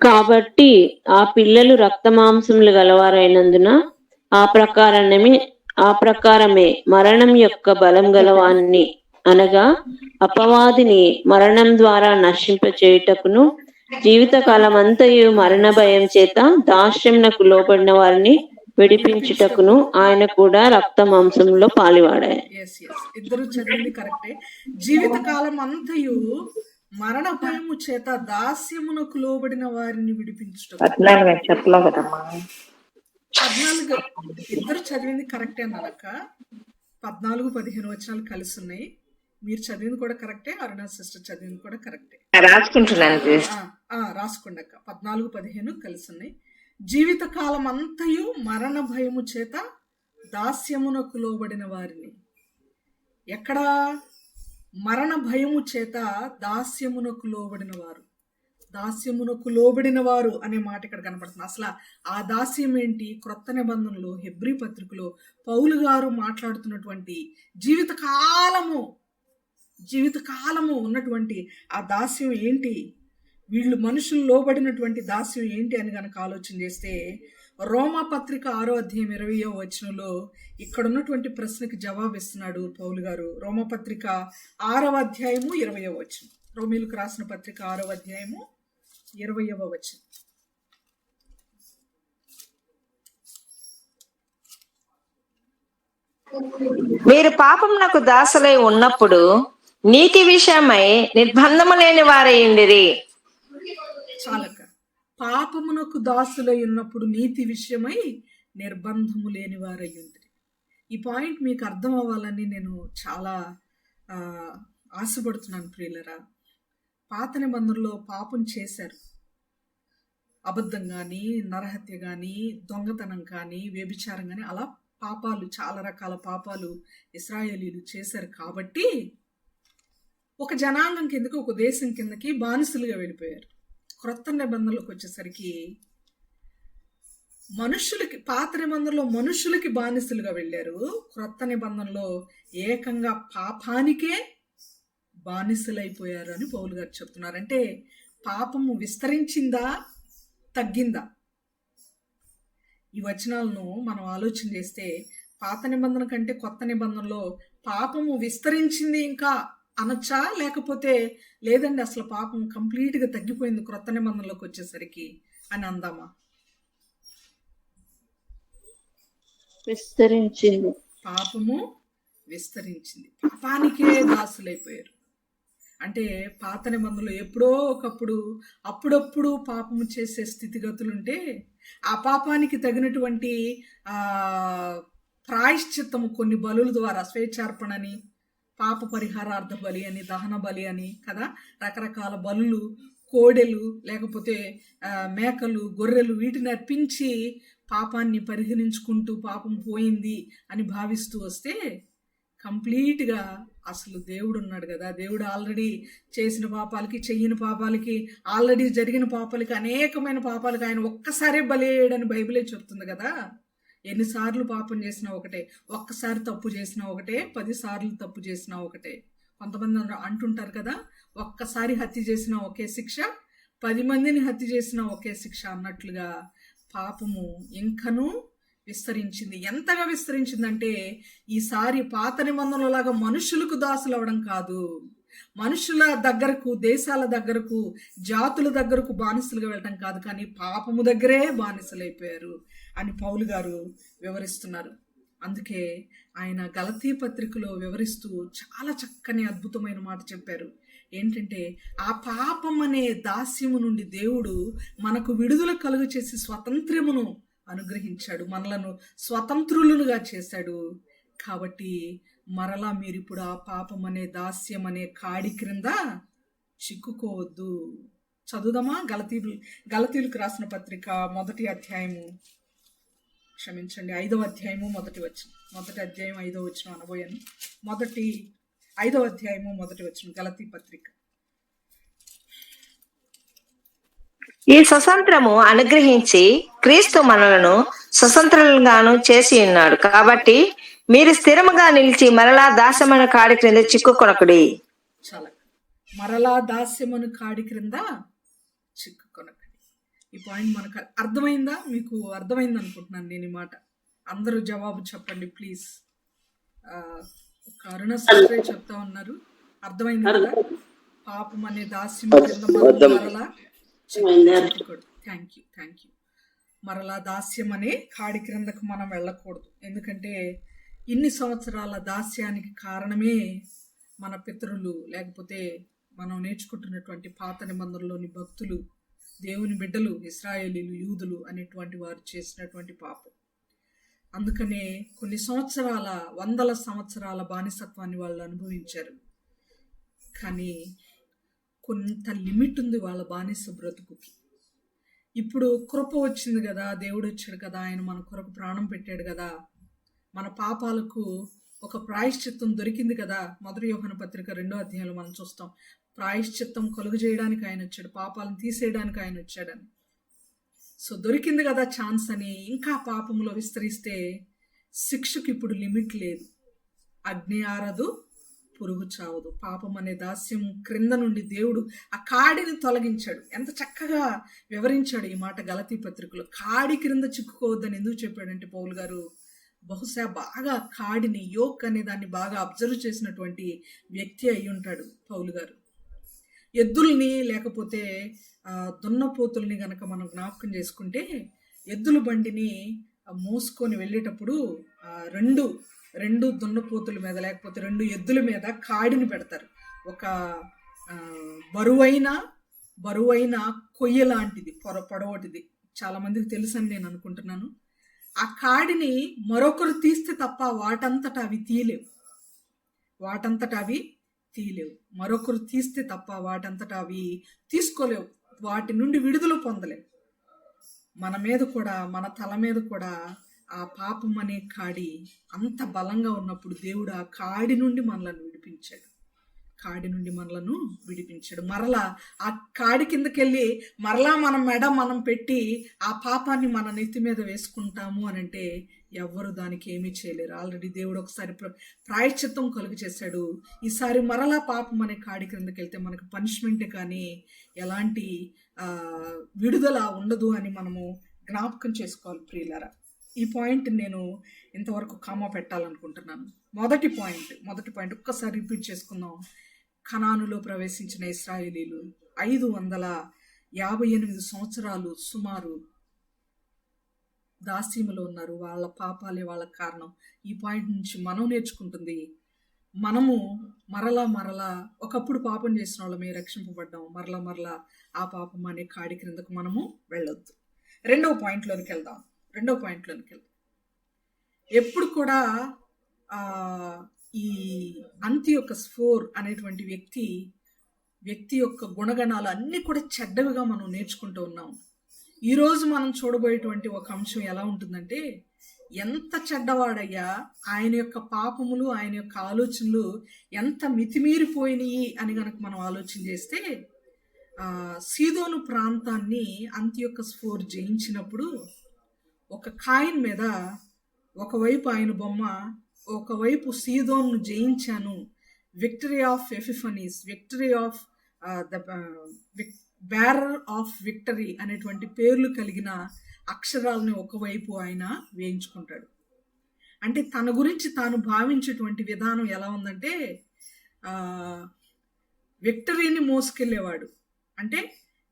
కాబట్టి ఆ పిల్లలు రక్త మాంసములు గలవారైనందున ఆ ప్రకారమే మరణం యొక్క బలం గలవాన్ని అనగా అపవాదిని మరణం ద్వారా నశింపచేయుటకును జీవితకాలం అంతయు మరణ భయం చేత దాస్యమునకు లోబడిన వారిని విడిపించుటకును ఆయన కూడా రక్త మాంసంలో పాలివాడాయి. ఇద్దరు చదివింది కరెక్టే. జీవితకాలం అంతయు మరణ భయము చేత దాస్యమునకు లోబడిన వారిని విడిపించుటకు. 14 ఇద్దరు చదివింది కరెక్టే అన్నాక 14-15 వచనాలు కలిసి ఉన్నాయి. మీరు చదివింది కూడా కరెక్టే, అరుణ సిస్టర్ చదివింది కూడా కరెక్టే. రాసుకోండి అక్క. 14-15 కలిసి ఉన్నాయి. జీవితకాలం అంతయు మరణ భయము చేత దాస్యమునకు లోబడిన వారిని. ఎక్కడ? మరణ భయము చేత దాస్యమునకు లోబడిన వారు. దాస్యమునకు లోబడిన వారు అనే మాట ఇక్కడ కనపడుతుంది. అసలు ఆ దాస్యం ఏంటి? క్రొత్త నిబంధనలో హెబ్రీ పత్రికలో పౌలు గారు మాట్లాడుతున్నటువంటి జీవితకాలము ఉన్నటువంటి ఆ దాస్యం ఏంటి? వీళ్ళు మనుషులు లోబడినటువంటి దాస్యం ఏంటి అని కనుక ఆలోచన చేస్తే రోమా పత్రిక 6వ అధ్యాయం 20వ వచనంలో ఇక్కడ ఉన్నటువంటి ప్రశ్నకి జవాబు ఇస్తున్నాడు పౌలు గారు. రోమా పత్రిక 6వ అధ్యాయము 20వ వచనం. రోమీలకు రాసిన పత్రిక 6వ అధ్యాయము 20వ వచనం. మీరు పాపమునకు దాసులై ఉన్నప్పుడు నీతి విషయమై నిర్బంధము లేని వారయ్యుండిరి. చాలక పాపమునకు దాసులై ఉన్నప్పుడు నీతి విషయమై నిర్బంధము లేని వారయ్యుండిరి. ఈ పాయింట్ మీకు అర్థం అవ్వాలని నేను చాలా ఆశపడుతున్నాను ప్రియులరా. పాత నిబంధనలో పాపం చేశారు. అబద్ధం కానీ, నరహత్య కానీ, దొంగతనం కానీ, వ్యభిచారం కానీ, అలా పాపాలు, చాలా రకాల పాపాలు ఇశ్రాయేలీలు చేశారు. కాబట్టి ఒక జనాంగం కిందకి, ఒక దేశం కిందకి బానిసలుగా వెళ్ళిపోయారు. క్రొత్త నిబంధనలకు వచ్చేసరికి పాత నిబంధనలో మనుషులకి బానిసలుగా వెళ్ళారు. క్రొత్త నిబంధనలో ఏకంగా పాపానికే బానిసలైపోయారు అని పౌలు గారు చెప్తున్నారు. అంటే పాపము విస్తరించిందా, తగ్గిందా? ఈ వచనాలను మనం ఆలోచన చేస్తే పాత నిబంధన కంటే కొత్త నిబంధనలో పాపము విస్తరించింది ఇంకా అనొచ్చా? లేకపోతే లేదండి అసలు పాపం కంప్లీట్గా తగ్గిపోయింది క్రొత్త నిబంధనలోకి వచ్చేసరికి అని అందామా? విస్తరించింది. పాపము విస్తరించింది, పాపానికే దాసులైపోయారు. అంటే పాత నిబంధనలు ఎప్పుడో ఒకప్పుడు అప్పుడప్పుడు పాపము చేసే స్థితిగతులుంటే ఆ పాపానికి తగినటువంటి ప్రాయశ్చిత్తము కొన్ని బలుల ద్వారా, స్వేచ్ఛార్పణని, పాప పరిహారార్థ బలి అని, దహన బలి అని కదా, రకరకాల బలులు, కోడెలు లేకపోతే మేకలు, గొర్రెలు, వీటిని అర్పించి పాపాన్ని పరిహరించుకుంటూ పాపం పోయింది అని భావిస్తూ వస్తే కంప్లీట్గా అసలు దేవుడు ఉన్నాడు కదా, దేవుడు ఆల్రెడీ చేసిన పాపాలకి, చెయ్యని పాపాలకి, ఆల్రెడీ జరిగిన పాపాలకి, అనేకమైన పాపాలకి ఆయన ఒక్కసారే బలేయడని బైబిలే చెప్తుంది కదా. ఎన్నిసార్లు పాపం చేసినా ఒకటే, ఒక్కసారి తప్పు చేసినా ఒకటే, 10 సార్లు తప్పు చేసినా ఒకటే. కొంతమంది అంటుంటారు కదా, ఒక్కసారి హత్య చేసినా ఒకే శిక్ష, 10 మందిని హత్య చేసినా ఒకే శిక్ష అన్నట్లుగా పాపము ఇంకనూ విస్తరించింది. ఎంతగా విస్తరించిందంటే ఈసారి పాత నిబంధనలాగా మనుషులకు దాసులు అవడం కాదు, మనుషుల దగ్గరకు, దేశాల దగ్గరకు, జాతుల దగ్గరకు బానిసలుగా వెళ్ళటం కాదు, కానీ పాపము దగ్గరే బానిసలైపోయారు అని పౌలు గారు వివరిస్తున్నారు. అందుకే ఆయన గలతీ పత్రికలో వివరిస్తూ చాలా చక్కని అద్భుతమైన మాట చెప్పారు. ఏంటంటే ఆ పాపం అనే దాస్యము నుండి దేవుడు మనకు విడుదల కలుగు చేసి స్వతంత్రమును అనుగ్రహించాడు, మనలను స్వతంత్రులుగా చేశాడు. కాబట్టి మరలా మీరు ఇప్పుడు ఆ పాపం అనే దాస్యం అనే కాడి క్రింద చిక్కుకోవద్దు. చదువుదామా? గలతీలకు రాసిన పత్రిక 1వ అధ్యాయము, క్షమించండి 5వ అధ్యాయము 1వ వచనం. 1వ అధ్యాయం 5వ వచనం అనబోయాను. 5వ అధ్యాయము 1వ వచనం, గలతీ పత్రిక. ఈ స్వతంత్రము అనుగ్రహించి క్రీస్తు మనలను స్వతంత్రులుగాను చేసి ఉన్నాడు. కాబట్టి మీరు స్థిరముగా నిలిచి మరలా దాస్యమైన కాడి క్రింద చిక్కుకొనకుడి. చాలా మరలా దాస్యమను కాడి క్రింద చిక్కుకొనకండి. ఈ పాయింట్ మనకు అర్థమైందా? మీకు అర్థమైంది అనుకుంటున్నాను నేను ఈ మాట. అందరూ జవాబు చెప్పండి ప్లీజ్. అరుణ సిస్టర్ చెప్తా ఉన్నారు, అర్థమైంది కదా? పాపం అనే దాస్యం క్రింద మరలా చిక్కుకోకూడదు. Thank you. మరలా దాస్యం అనే కాడి క్రిందకు మనం వెళ్ళకూడదు. ఎందుకంటే ఇన్ని సంవత్సరాల దాస్యానికి కారణమే మన పితరులు, లేకపోతే మనం నేర్చుకుంటున్నటువంటి పాత నిబంధనలోని భక్తులు, దేవుని బిడ్డలు, ఇశ్రాయేలీలు, యూదులు అనేటువంటి వారు చేసినటువంటి పాపం. అందుకనే కొన్ని సంవత్సరాల, వందల సంవత్సరాల బానిసత్వాన్ని వాళ్ళు అనుభవించారు. కానీ కొంత లిమిట్ ఉంది వాళ్ళ బానిస బ్రతుకుకి. ఇప్పుడు కృప వచ్చింది కదా, దేవుడు వచ్చాడు కదా, ఆయన మన కొరకు ప్రాణం పెట్టాడు కదా, మన పాపాలకు ఒక ప్రాయశ్చిత్తం దొరికింది కదా. 1 యోహాను పత్రిక 2వ అధ్యాయంలో మనం చూస్తాం, ప్రాయశ్చిత్తం కలుగు చేయడానికి ఆయన వచ్చాడు, పాపాలను తీసేయడానికి ఆయన వచ్చాడని. సో దొరికింది కదా ఛాన్స్ అని ఇంకా పాపంలో విస్తరిస్తే శిక్షకు ఇప్పుడు లిమిట్ లేదు. అగ్ని ఆరదు, పురుగు చావదు. పాపం అనే దాస్యం క్రింద నుండి దేవుడు ఆ కాడిని తొలగించాడు. ఎంత చక్కగా వివరించాడు ఈ మాట గలతీ పత్రికలో. కాడి క్రింద చిక్కుకోవద్దని ఎందుకు చెప్పాడంటే పౌలు గారు బహుశా బాగా కాడిని, యోక్ అనే దాన్ని బాగా అబ్జర్వ్ చేసినటువంటి వ్యక్తి అయి ఉంటాడు పౌలు గారు. ఎద్దుల్ని లేకపోతే దున్నపోతుల్ని గనక మనం జ్ఞాపకం చేసుకుంటే, ఎద్దుల బండిని మోసుకొని వెళ్ళేటప్పుడు రెండు దున్నపోతుల మీద లేకపోతే 2 ఎద్దుల మీద కాడిని పెడతారు. ఒక బరువైన కొయ్య లాంటిది, పొడవటిది. చాలా మందికి తెలుసని నేను అనుకుంటున్నాను. ఆ కాడిని మరొకరు తీస్తే తప్ప వాటంతటా అవి తీయలేవు. మరొకరు తీస్తే తప్ప వాటంతటా అవి తీసుకోలేవు, వాటి నుండి విడుదల పొందలేవు. మన మీద కూడా, మన తల మీద కూడా ఆ పాపం అనే కాడి అంత బలంగా ఉన్నప్పుడు దేవుడు ఆ కాడి నుండి మనలను విడిపించాడు. మరలా ఆ కాడి కిందకెళ్ళి మరలా మనం పెట్టి ఆ పాపాన్ని మన నెత్తి మీద వేసుకుంటాము అని అంటే ఎవ్వరు దానికి ఏమీ చేయలేరు. ఆల్రెడీ దేవుడు ఒకసారి ప్రాయశ్చిత్తం కలుగు చేశాడు. ఈసారి మరలా పాపం అనే కాడి క్రిందకి వెళ్తే మనకు పనిష్మెంటే కానీ ఎలాంటి విడుదల ఉండదు అని మనము జ్ఞాపకం చేసుకోవాలి ప్రియులారా. ఈ పాయింట్ నేను ఇంతవరకు కామా పెట్టాలనుకుంటున్నాను. మొదటి పాయింట్ ఒక్కసారి రిపీట్ చేసుకుందాం. కనానులో ప్రవేశించిన ఇశ్రాయేలీలు 558 సంవత్సరాలు సుమారు దాస్యములో ఉన్నారు. వాళ్ళ పాపాలే వాళ్ళ కారణం. ఈ పాయింట్ నుంచి మనం నేర్చుకుంటుంది, మనము మరలా ఒకప్పుడు పాపం చేసిన వాళ్ళమే రక్షింపబడ్డాం. మరలా ఆ పాపం అనే కాడి క్రిందకు మనము వెళ్ళొద్దు. రెండవ పాయింట్లోనికి వెళ్దాం. ఎప్పుడు కూడా ఈ అంతియోకస్ 4 అనేటువంటి వ్యక్తి యొక్క గుణగణాలు అన్నీ కూడా చెడ్డవిగా మనం నేర్చుకుంటూ ఉన్నాం. ఈరోజు మనం చూడబోయేటువంటి ఒక అంశం ఎలా ఉంటుందంటే, ఎంత చెడ్డవాడయ్యా, ఆయన యొక్క పాపములు, ఆయన యొక్క ఆలోచనలు ఎంత మితిమీరిపోయినాయి అని కనుక మనం ఆలోచన చేస్తే, సీదోను ప్రాంతాన్ని అంతియోకస్ 4 జయించినప్పుడు ఒక కాయిన్ మీద ఒకవైపు ఆయన బొమ్మ, ఒకవైపు సీదోను జయించాను, victory of Epiphanes, victory of the barrier of victory అనేటువంటి పేర్లు కలిగిన అక్షరాలని ఒకవైపు ఆయన వేయించుకుంటాడు. అంటే తన గురించి తాను భావించేటువంటి విధానం ఎలా ఉందంటే విక్టరీని మోసుకెళ్ళేవాడు. అంటే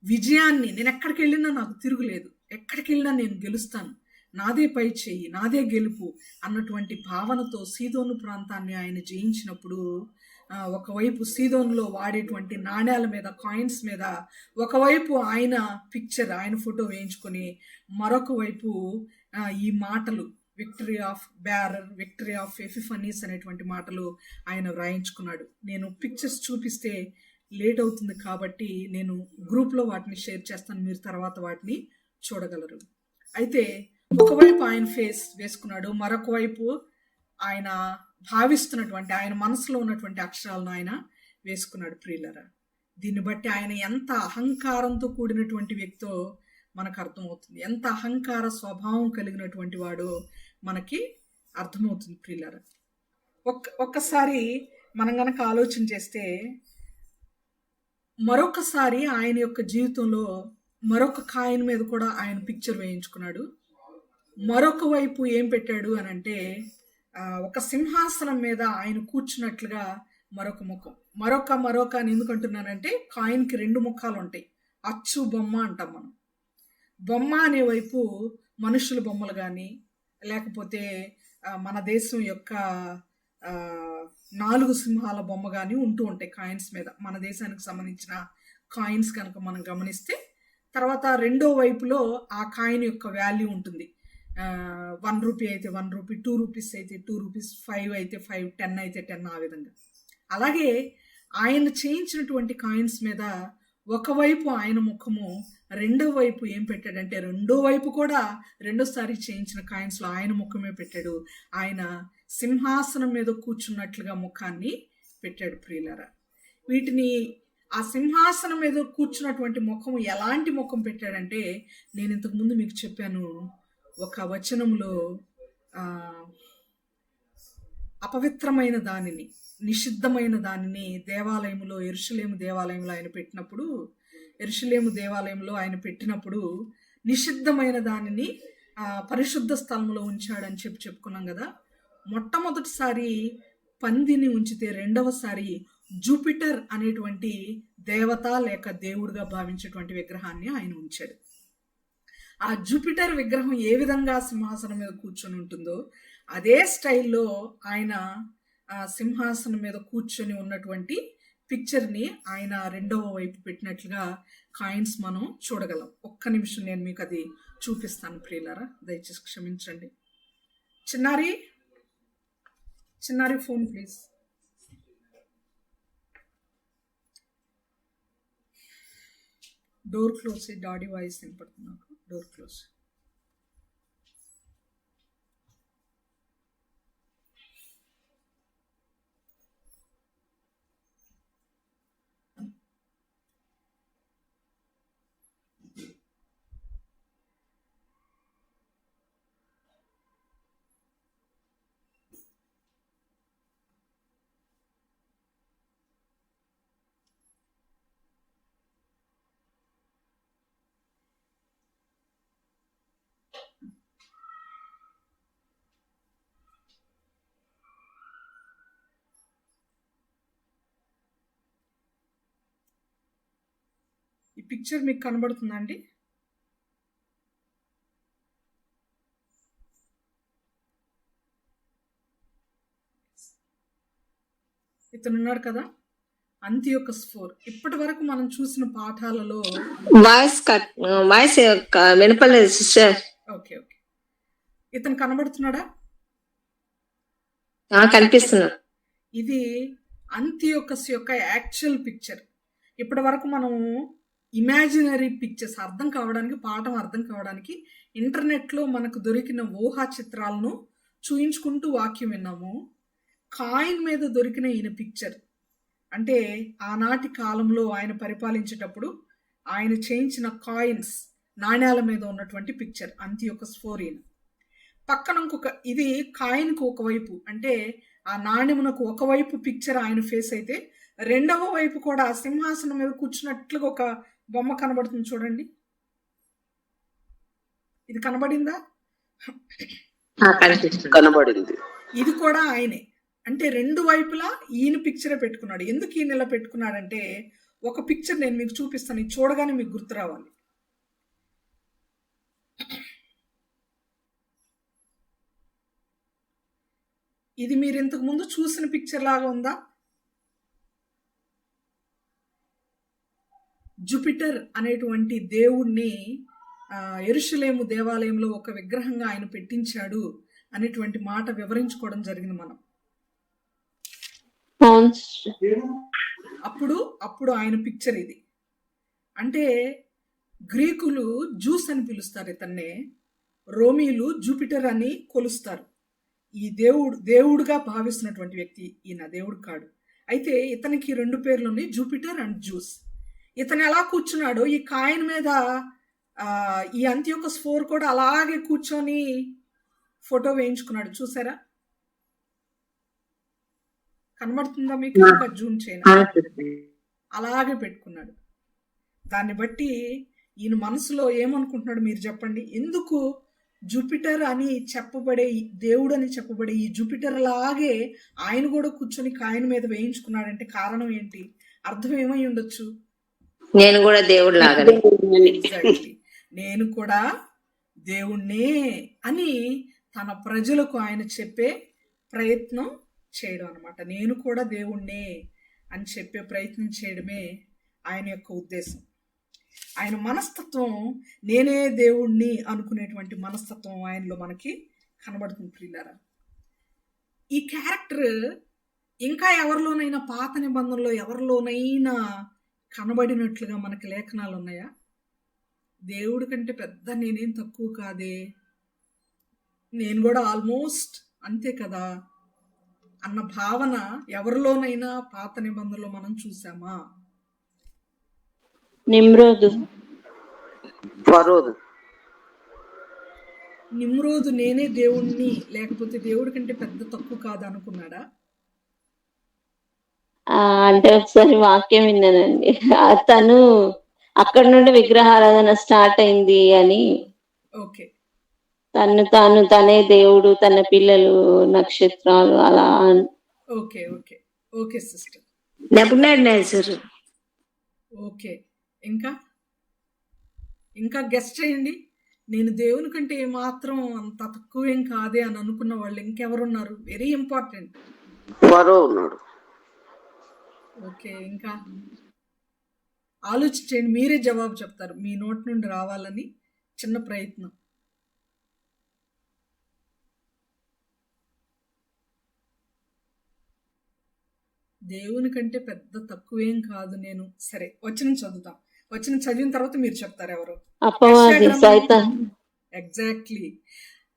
విజయాన్ని, నేను ఎక్కడికి వెళ్ళినా నాకు తిరుగులేదు, ఎక్కడికి వెళ్ళినా నేను గెలుస్తాను, నాదే పై చెయ్యి, నాదే గెలుపు అన్నటువంటి భావనతో సీదోను ప్రాంతాన్ని ఆయన జయించినప్పుడు ఒకవైపు సీదోన్లో వాడేటువంటి నాణ్యాల మీద, కాయిన్స్ మీద ఒకవైపు ఆయన పిక్చర్, ఆయన ఫోటో వేయించుకొని మరొక వైపు ఈ మాటలు victory of barrier, victory of Epiphanes అనేటువంటి మాటలు ఆయన వ్రాయించుకున్నాడు. నేను పిక్చర్స్ చూపిస్తే లేట్ అవుతుంది కాబట్టి నేను గ్రూప్లో వాటిని షేర్ చేస్తాను, మీరు తర్వాత వాటిని చూడగలరు. అయితే ఒకవైపు ఆయన ఫేస్ వేసుకున్నాడు, మరొక వైపు ఆయన భావిస్తున్నటువంటి, ఆయన మనసులో ఉన్నటువంటి అక్షరాలను ఆయన వేసుకున్నాడు. ప్రియులరా, దీన్ని బట్టి ఆయన ఎంత అహంకారంతో కూడినటువంటి వ్యక్తో మనకు అర్థమవుతుంది, ఎంత అహంకార స్వభావం కలిగినటువంటి వాడో మనకి అర్థమవుతుంది. ప్రియులరా, ఒక్కసారి మనం గనక ఆలోచన చేస్తే మరొకసారి ఆయన యొక్క జీవితంలో మరొక కాయిన్ మీద కూడా ఆయన పిక్చర్ వేయించుకున్నాడు. మరొక వైపు ఏం పెట్టాడు అని అంటే ఒక సింహాసనం మీద ఆయన కూర్చున్నట్లుగా మరొక ముఖం. మరొక అని ఎందుకంటున్నానంటే కాయిన్కి 2 ముఖాలు ఉంటాయి. అచ్చు బొమ్మ అంటాం మనం. బొమ్మ అనే వైపు మనుషుల బొమ్మలు కానీ, లేకపోతే మన దేశం యొక్క 4 సింహాల బొమ్మ కానీ ఉంటూ ఉంటాయి కాయిన్స్ మీద. మన దేశానికి సంబంధించిన కాయిన్స్ కనుక మనం గమనిస్తే తర్వాత రెండో వైపులో ఆ కాయిన్ యొక్క వాల్యూ ఉంటుంది. 1 రూపీ అయితే 1 రూపీ, 2 రూపీస్ అయితే 2 రూపీస్, 5 అయితే 5, 10 అయితే 10, ఆ విధంగా. అలాగే ఆయన చేయించినటువంటి కాయిన్స్ మీద ఒకవైపు ఆయన ముఖము, రెండో వైపు ఏం పెట్టాడంటే రెండో వైపు కూడా రెండోసారి చేయించిన కాయిన్స్లో ఆయన ముఖమే పెట్టాడు. ఆయన సింహాసనం మీద కూర్చున్నట్లుగా ముఖాన్ని పెట్టాడు. ప్రియులారా, వీటిని ఆ సింహాసనం మీద కూర్చున్నటువంటి ముఖం ఎలాంటి ముఖం పెట్టాడంటే, నేను ఇంతకుముందు మీకు చెప్పాను, ఒక వచనంలో అపవిత్రమైన దానిని, నిషిద్ధమైన దానిని దేవాలయంలో, యెరూషలేము దేవాలయంలో ఆయన పెట్టినప్పుడు, యెరూషలేము దేవాలయంలో ఆయన పెట్టినప్పుడు నిషిద్ధమైన దానిని పరిశుద్ధ స్థలంలో ఉంచాడని చెప్పుకున్నాం కదా. మొట్టమొదటిసారి పందిని ఉంచితే రెండవసారి జూపిటర్ అనేటువంటి దేవత లేక దేవుడిగా భావించేటువంటి విగ్రహాన్ని ఆయన ఉంచాడు. ఆ జూపిటర్ విగ్రహం ఏ విధంగా సింహాసనం మీద కూర్చొని ఉంటుందో అదే స్టైల్లో ఆయన సింహాసనం మీద కూర్చొని ఉన్నటువంటి పిక్చర్ని ఆయన రెండవ వైపు పెట్టినట్లుగా కాయిన్స్ మనం చూడగలం. ఒక్క నిమిషం నేను మీకు అది చూపిస్తాను. ప్రియులారా, దయచేసి క్షమించండి. చిన్నారి phone please. Door close, daddy voice వినపడుతుంది నాకు. Door close. ఈ పిక్చర్ మీకు కనబడుతుందా అండి? ఇతనున్నాడు కదా, అంతియోకస్ 4. ఇప్పటి వరకు మనం చూసిన పాఠాలలో వాయిస్ వినపడలేదు సిస్టర్. ఓకే, ఇతను కనబడుతున్నాడా? కనిపిస్తున్నా. ఇది అంతియోకస్ యొక్క యాక్చువల్ పిక్చర్. ఇప్పటి వరకు మనము ఇమాజినరీ పిక్చర్స్ అర్థం కావడానికి, పాఠం అర్థం కావడానికి ఇంటర్నెట్లో మనకు దొరికిన ఊహా చిత్రాలను చూయించుకుంటూ వాక్యం విన్నాము. కాయిన్ మీద దొరికిన ఈయన పిక్చర్ అంటే ఆనాటి కాలంలో ఆయన పరిపాలించేటప్పుడు ఆయన చేయించిన కాయిన్స్, నాణ్యాల మీద ఉన్నటువంటి పిక్చర్ అంతియోకస్ 4. ఈయన పక్కన ఇంకొక, ఇది కాయిన్కు ఒకవైపు, అంటే ఆ నాణ్యమునకు ఒకవైపు పిక్చర్ ఆయన ఫేస్ అయితే రెండవ వైపు కూడా సింహాసనం మీద కూర్చున్నట్లుగా ఒక బొమ్మ కనబడుతుంది చూడండి. ఇది కనబడిందా? కనబడింది. ఇది కూడా ఆయనే. అంటే రెండు వైపులా ఈయన పిక్చరే పెట్టుకున్నాడు. ఎందుకు ఈయన ఇలా పెట్టుకున్నాడంటే, ఒక పిక్చర్ నేను మీకు చూపిస్తాను, ఇది చూడగానే మీకు గుర్తు రావాలి. ఇది మీరు ఇంతకు ముందు చూసిన పిక్చర్ లాగా ఉందా? జూపిటర్ అనేటువంటి దేవుణ్ణి యెరూషలేము దేవాలయంలో ఒక విగ్రహంగా ఆయన పెట్టించాడు అనేటువంటి మాట వివరించుకోవడం జరిగింది మనం. అప్పుడు ఆయన పిక్చర్ ఇది. అంటే గ్రీకులు జూస్ అని పిలుస్తారు ఇతన్నే, రోమీలు జూపిటర్ అని కొలుస్తారు. ఈ దేవుడుగా భావిస్తున్నటువంటి వ్యక్తి ఈయన, దేవుడు కాడు. అయితే ఇతనికి రెండు పేర్లు ఉన్నాయి, జూపిటర్ అండ్ జూస్. ఇతను ఎలా కూర్చున్నాడో ఈ కాయిన్ మీద ఈ అంత్యోకస్ 4 కూడా అలాగే కూర్చొని ఫోటో వేయించుకున్నాడు. చూసారా? కనబడుతుందా మీకు? జూమ్ చేయను, అలాగే పెట్టుకున్నాడు. దాన్ని బట్టి ఈయన మనసులో ఏమనుకుంటున్నాడు మీరు చెప్పండి? ఎందుకు జూపిటర్ అని చెప్పబడే, దేవుడు అని చెప్పబడే ఈ జూపిటర్ లాగే ఆయన కూడా కూర్చొని కాయిన్ మీద వేయించుకున్నాడంటే కారణం ఏంటి? అర్థం ఏమై ఉండొచ్చు? నేను కూడా దేవుడు లాగానే, నేను కూడా దేవుణ్ణే అని తన ప్రజలకు ఆయన చెప్పే ప్రయత్నం చేయడం అనమాట. నేను కూడా దేవుణ్ణే అని చెప్పే ప్రయత్నం చేయడమే ఆయన యొక్క ఉద్దేశం. ఆయన మనస్తత్వం నేనే దేవుణ్ణి అనుకునేటువంటి మనస్తత్వం ఆయనలో మనకి కనబడుతుంది ప్రియులారా. ఈ క్యారెక్టర్ ఇంకా ఎవరిలోనైనా పాత నిబంధనలో ఎవరిలోనైనా కనబడినట్లుగా మనకి లేఖనాలు ఉన్నాయా? దేవుడి కంటే పెద్ద నేనేం తక్కువ కాదే, నేను కూడా ఆల్మోస్ట్ అంతే కదా అన్న భావన ఎవరిలోనైనా పాత నిబంధనలో మనం చూసామా? నిమ్రోదు నేనే దేవుణ్ణి, లేకపోతే దేవుడి కంటే పెద్ద తక్కువ కాదు అనుకున్నాడా? అంటే ఒకసారి వాక్యం విన్నానండి, తను అక్కడ నుండి విగ్రహారాధన స్టార్ట్ అయింది అని. ఓకే, తనే దేవుడు, తన పిల్లలు నక్షత్రాలు అలా. Okay okay okay sister. Okay, ఇంకా గెస్ట్ చేయండి. నేను దేవుని కంటే ఏమాత్రం అంత తక్కువేం కాదే అని అనుకున్న వాళ్ళు ఇంకెవరున్నారు? Very important. ఓకే, ఇంకా ఆలోచించండి, మీరే జవాబు చెప్తారు. మీ నోటి నుండి రావాలని చిన్న ప్రయత్నం. దేవుని కంటే పెద్ద తక్కువేం కాదు నేను. సరే, వచనం చదువుతాం. వచనం చదివిన తర్వాత మీరు చెప్తారు ఎవరు. ఎగ్జాక్ట్లీ.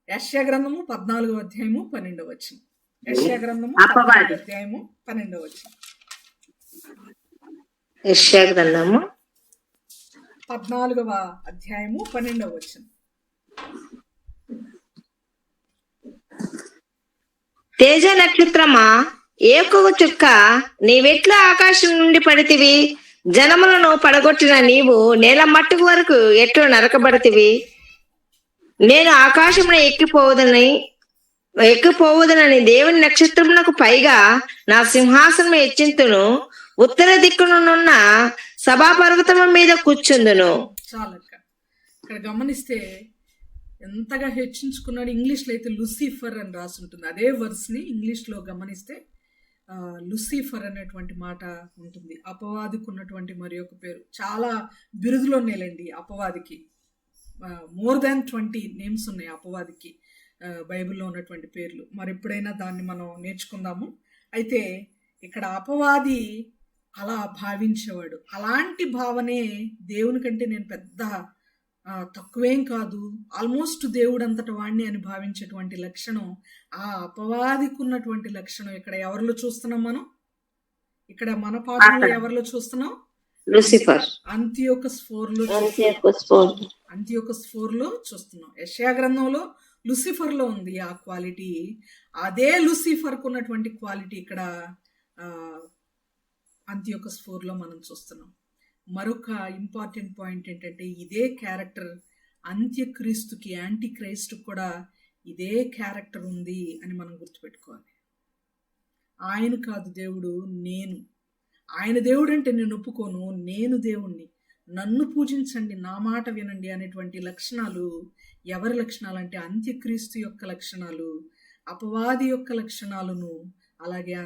యెషయా గ్రంథము 14వ అధ్యాయము 12వ వచనం. యెషయా గ్రంథము 14వ అధ్యాయము 12వ వచనం. యెషయా గ్రంథము 14వ అధ్యాయము 12వ వచనం. తేజ నక్షత్రమా, ఏకొక చుక్క నీవెట్లా ఆకాశం నుండి పడితివి? జనములను పడగొట్టిన నీవు నేల మట్టుకు వరకు ఎట్లు నరకబడితివి? నేను ఆకాశమున ఎక్కిపోవదనని దేవుని నక్షత్రమునకు పైగా నా సింహాసనం హెచ్చింతును, ఉత్తర దిక్కునున్న సభా పర్వతము మీద కూర్చుందును. చాలక్క, ఇక్కడ గమనిస్తే ఎంతగా హెచ్చించుకున్నాడు. ఇంగ్లీష్లో అయితే లూసిఫర్ అని రాసి ఉంటుంది. అదే వర్స్ని ఇంగ్లీష్లో గమనిస్తే లూసిఫర్ అనేటువంటి మాట ఉంటుంది. అపవాదికి ఉన్నటువంటి మరి ఒక పేరు. చాలా బిరుదులు ఉన్నాయిలేండి అపవాదికి. మోర్ దాన్ 20 నేమ్స్ ఉన్నాయి అపవాదికి బైబిల్లో ఉన్నటువంటి పేర్లు. మరి ఎప్పుడైనా దాన్ని మనం నేర్చుకుందాము. అయితే ఇక్కడ అపవాది అలా భావించేవాడు. అలాంటి భావనే దేవుని కంటే నేను పెద్ద తక్కువేం కాదు, ఆల్మోస్ట్ దేవుడు అంతటి వాణ్ణి అని భావించేటువంటి లక్షణం ఆ అపవాదికి ఉన్నటువంటి లక్షణం ఇక్కడ ఎవరిలో చూస్తున్నాం మనం? ఇక్కడ మన పాఠంలో ఎవరిలో చూస్తున్నాం? లూసిఫర్. అంత్యోకస్ 4లో చూస్తున్నాం. యెషయా గ్రంథంలో లూసిఫర్ లో ఉంది ఆ క్వాలిటీ. అదే లూసిఫర్ కు ఉన్నటువంటి క్వాలిటీ ఇక్కడ అంత్యోకస్ 4లో మనం చూస్తున్నాం. మరొక ఇంపార్టెంట్ పాయింట్ ఏంటంటే ఇదే క్యారెక్టర్ అంత్యక్రీస్తుకి, యాంటీ క్రైస్ట్ కూడా ఇదే క్యారెక్టర్ ఉంది అని మనం గుర్తుపెట్టుకోవాలి. ఆయన కాదు దేవుడు, నేను. ఆయన దేవుడు అంటే నేను ఒప్పుకోను, నేను దేవుణ్ణి, నన్ను పూజించండి, నా మాట వినండి అనేటువంటి లక్షణాలు ఎవరి లక్షణాలు అంటే అంత్యక్రీస్తు యొక్క లక్షణాలు, అపవాది యొక్క లక్షణాలను. అలాగే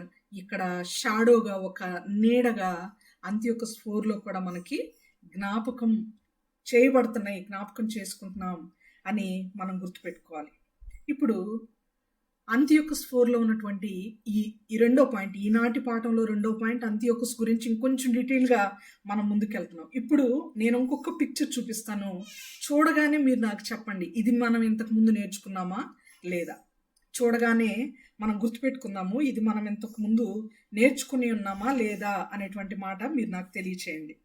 ఇక్కడ షాడోగా, ఒక నీడగా అంత్యొకస్ 4లో కూడా మనకి జ్ఞాపకం చేయబడుతున్నాయి, జ్ఞాపకం చేసుకుంటున్నాం అని మనం గుర్తుపెట్టుకోవాలి. ఇప్పుడు అంత్యొకస్ 4లో ఉన్నటువంటి ఈ రెండో పాయింట్, ఈనాటి పాఠంలో రెండో పాయింట్ అంత్యొకస్ గురించి ఇంకొంచెం డీటెయిల్గా మనం ముందుకెళ్తున్నాం. ఇప్పుడు నేను ఇంకొక పిక్చర్ చూపిస్తాను, చూడగానే మీరు నాకు చెప్పండి ఇది మనం ఇంతకు ముందు నేర్చుకున్నామా లేదా. చూడగానే మనం గుర్తుపెట్టుకుందాము, ఇది మనం ఇంతకు ముందు నేర్చుకుని ఉన్నామా లేదా అనేటువంటి మాట మీరు నాకు తెలియచేయండి.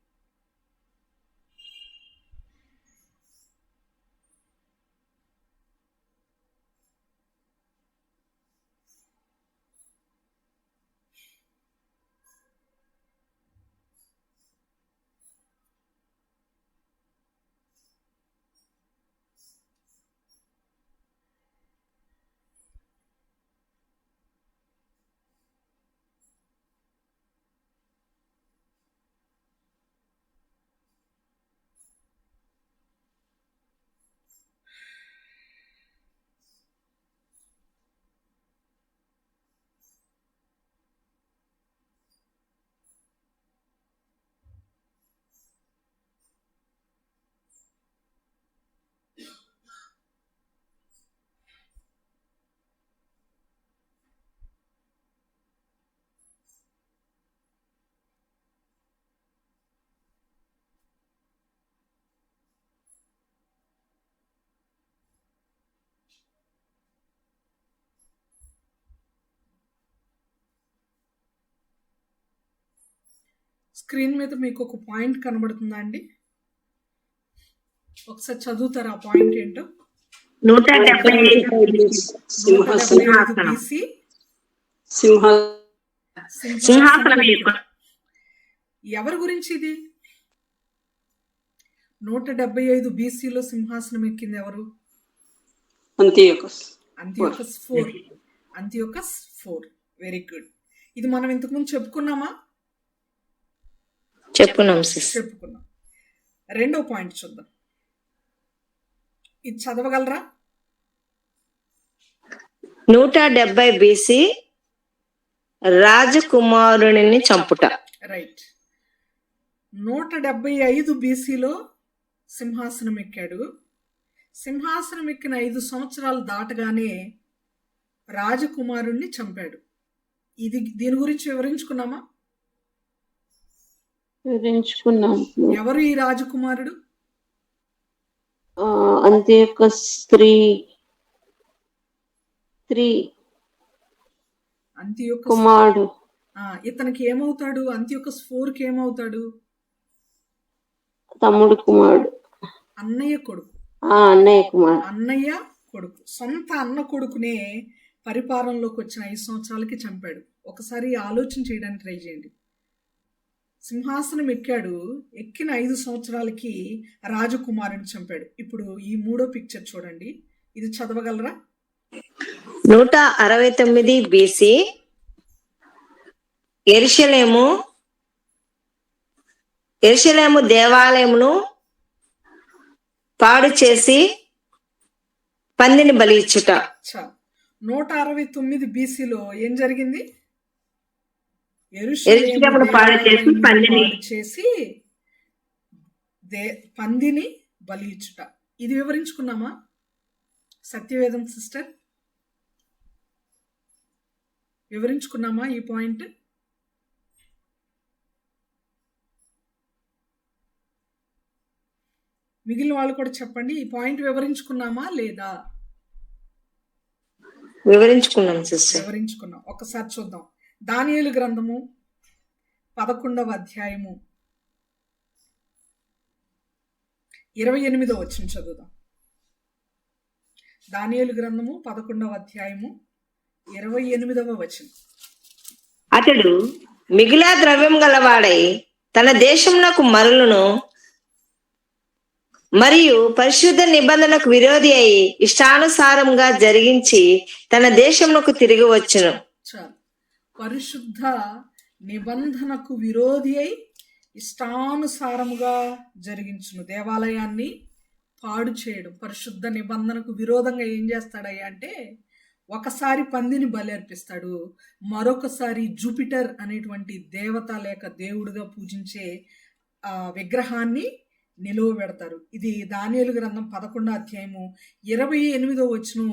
స్క్రీన్ మీద మీకు ఒక పాయింట్ కనబడుతుందా అండి? ఒకసారి చదువుతారా ఆ పాయింట్ ఏంటో? 175 BC సింహాసనం యొక్క ఎవరి గురించి ఇది? 175 BCలో సింహాసనం ఎక్కింది ఎవరు? అంత్యొకస్ 4. Very good. ఇది మనం ఇంతకుముందు చెప్పుకున్నామా? చెప్పుకున్నాం. రెండో పాయింట్ చూద్దాం, ఇది చదవగలరా? 170 BC రాజకుమారుని చంపుట. రైట్. 175 BCలో సింహాసనం ఎక్కాడు. సింహాసనం ఎక్కిన 5 సంవత్సరాలు దాటగానే రాజకుమారుణ్ణి చంపాడు. దీని గురించి వివరించుకున్నామా? ఎవరు ఈ రాజకుమారుడు? అంత్యొకస్ 3 కుమారుడు. ఇతనికి ఏమవుతాడు? అంత్యొకస్ 4కి ఏమవుతాడు? తమ్ముడు కుమారుడు, అన్నయ్య కొడుకు. అన్నయ్య కొడుకు, సొంత అన్న కొడుకునే పరిపాలనలోకి వచ్చిన 5 సంవత్సరాలకి చంపాడు. ఒకసారి ఆలోచన చేయడానికి ట్రై చేయండి. సింహాసనం ఎక్కాడు, ఎక్కిన 5 సంవత్సరాలకి రాజకుమారుని చంపాడు. ఇప్పుడు ఈ మూడో పిక్చర్ చూడండి, ఇది చదవగలరా? 169 BC యెరూషలేము దేవాలయమును పాడు చేసి పందిని బలి ఇచ్చుట. 169 BCలో ఏం జరిగింది? యెరూషలేమును పాడు చేసి పందిని బలి ఇచ్చుట. ఇది వివరించుకున్నామా సత్యవేదం సిస్టర్? వివరించుకున్నామా ఈ పాయింట్? మిగిలిన వాళ్ళు కూడా చెప్పండి, ఈ పాయింట్ వివరించుకున్నామా లేదా? వివరించుకున్నాం. ఒకసారి చూద్దాం. దానియేలు గ్రంథము 11వ అధ్యాయము 28వ వచనం చదువుదాం. దానియేలు గ్రంథము 11వ అధ్యాయము 28వ వచనం. అతడు మిగిలా ద్రవ్యం గలవాడై తన దేశమునకు మరలును, మరియు పరిశుద్ధ నిబంధనకు విరోధి అయి ఇష్టానుసారంగా జరిగించి తన దేశమునకు తిరిగి వచ్చును. చాలు. పరిశుద్ధ నిబంధనకు విరోధి అయి ఇష్టానుసారముగా జరిగించును. దేవాలయాన్ని పాడు చేయడం. పరిశుద్ధ నిబంధనకు విరోధంగా ఏం చేస్తాడయ్యా అంటే, ఒకసారి పందిని బలి అర్పిస్తాడు, మరొకసారి జూపిటర్ అనేటువంటి దేవత లేక దేవుడిగా పూజించే విగ్రహాన్ని నిలువబెడతారు. ఇది దానియేలు గ్రంథం 11వ అధ్యాయము 28వ వచనం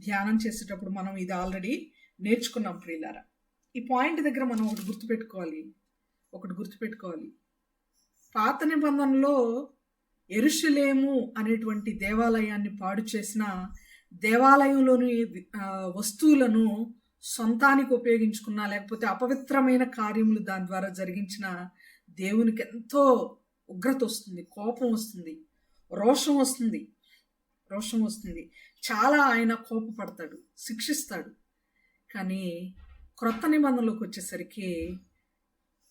ధ్యానం చేసేటప్పుడు మనం ఇది ఆల్రెడీ నేర్చుకున్నాం ప్రియులారా. ఈ పాయింట్ దగ్గర మనం ఒకటి గుర్తుపెట్టుకోవాలి. పాత నిబంధనలో యెరూషలేము అనేటువంటి దేవాలయాన్ని పాడు చేసిన, దేవాలయంలోని వస్తువులను సొంతానికి ఉపయోగించుకున్నా, లేకపోతే అపవిత్రమైన కార్యములు దాని ద్వారా జరిగించిన దేవునికి ఎంతో ఉగ్రత వస్తుంది, కోపం వస్తుంది, రోషం వస్తుంది. చాలా ఆయన కోపపడతాడు, శిక్షిస్తాడు. కానీ క్రొత్త నిబంధనలోకి వచ్చేసరికి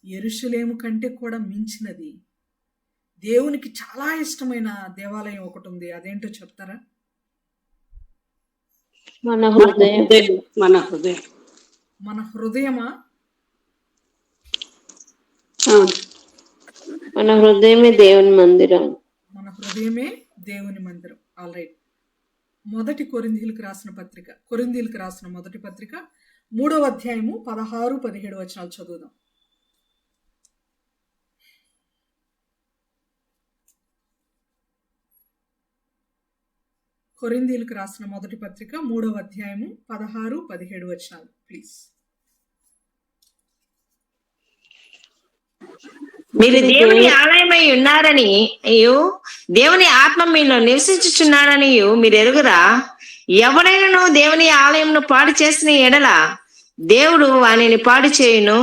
యెరూషలేము కంటే కూడా మించినది, దేవునికి చాలా ఇష్టమైన దేవాలయం ఒకటి ఉంది. అదేంటో చెప్తారా? మన హృదయమా? మన హృదయమే దేవుని మందిరం. మన హృదయమే దేవుని మందిరం. All right. కొరింథీయులకు రాసిన మొదటి పత్రిక 3వ అధ్యాయము 16-17 వచనాలు చదువుదాం. కొరింథీయులకు రాసిన మొదటి పత్రిక 3వ అధ్యాయము 16-17 వచనాలు ప్లీజ్. మీరు దేవుని ఆలయమై ఉన్నారని, దేవుని ఆత్మ మీలో నివసించుచున్నాడని మీరు ఎరుగురా? ఎవడైనా దేవుని ఆలయంను పాడు చేసిన ఎడల దేవుడు వానిని పాడు చేయును.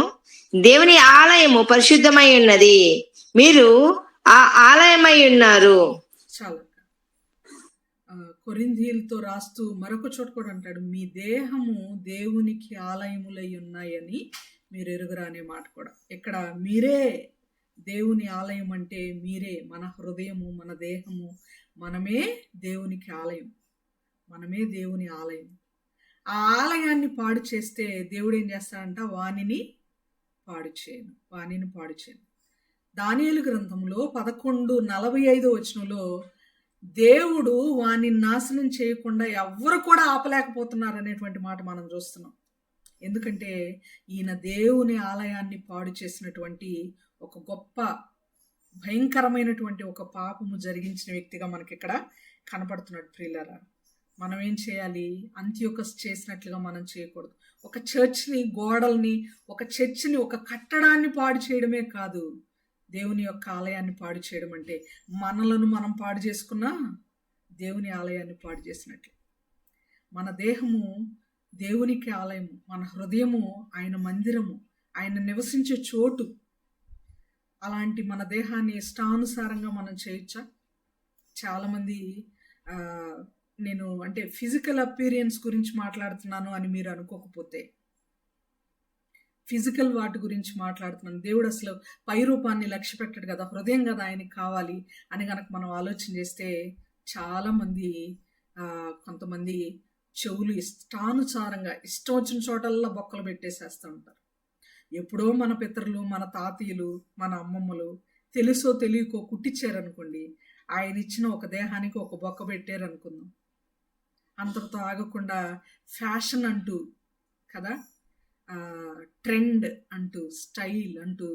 దేవుని ఆలయము పరిశుద్ధమై ఉన్నది, మీరు ఆ ఆలయమై ఉన్నారు. చాలా కొరింథీయులతో రాస్తూ మరొక చోట కూడా అంటాడు, మీ దేహము దేవునికి ఆలయములై ఉన్నాయని మీరు ఎరుగురా అనే మాట కూడా. ఇక్కడ మీరే దేవుని ఆలయం అంటే మీరే, మన హృదయము, మన దేహము, మనమే దేవునికి ఆలయం, ఆ ఆలయాన్ని పాడు చేస్తే దేవుడు ఏం చేస్తాడంట? వానిని పాడు చేయను. దానియేలు గ్రంథంలో 11:45 వచనంలో దేవుడు వాని నాశనం చేయకుండా ఎవ్వరు కూడా ఆపలేకపోతున్నారు అనేటువంటి మాట మనం చూస్తున్నాం. ఎందుకంటే ఈయన దేవుని ఆలయాన్ని పాడు చేసినటువంటి ఒక గొప్ప భయంకరమైనటువంటి ఒక పాపము జరిగించిన వ్యక్తిగా మనకి ఇక్కడ కనపడుతున్నాడు ప్రియులారా. మనం ఏం చేయాలి? అంతియోకస్ చేసినట్లుగా మనం చేయకూడదు. ఒక చర్చ్ని, గోడల్ని, ఒక చర్చిని, ఒక కట్టడాన్ని పాడు చేయడమే కాదు, దేవుని యొక్క ఆలయాన్ని పాడు చేయడం అంటే మనలను మనం పాడు చేసుకున్నా దేవుని ఆలయాన్ని పాడు చేసినట్లు. మన దేహము దేవునికి ఆలయము, మన హృదయము ఆయన మందిరము, ఆయన నివసించే చోటు. అలాంటి మన దేహాన్ని ఇష్టానుసారంగా మనం చేయొచ్చా? చాలామంది నేను అంటే ఫిజికల్ అపీరియన్స్ గురించి మాట్లాడుతున్నాను అని మీరు అనుకోకపోతే, ఫిజికల్ వాటి గురించి మాట్లాడుతున్నాను. దేవుడు అసలు పై రూపాన్ని లక్ష్య పెట్టాడు కదా, హృదయం కదా ఆయనకి కావాలి అని కనుక మనం ఆలోచన చేస్తే చాలామంది కొంతమంది చెవులు ఇష్టానుసారంగా ఇష్టం వచ్చిన చోటల్లా బొక్కలు పెట్టేసేస్తూ ఉంటారు. ఎప్పుడో మన పితరులు, మన తాతయ్యలు, మన అమ్మమ్మలు తెలుసో తెలియకో కుట్టించారనుకోండి, ఆయన ఇచ్చిన ఒక దేహానికి ఒక బొక్క పెట్టారనుకుందాం. అంతటితో ఆగకుండా ఫ్యాషన్ అంటూ కదా, ట్రెండ్ అంటూ, స్టైల్ అంటూ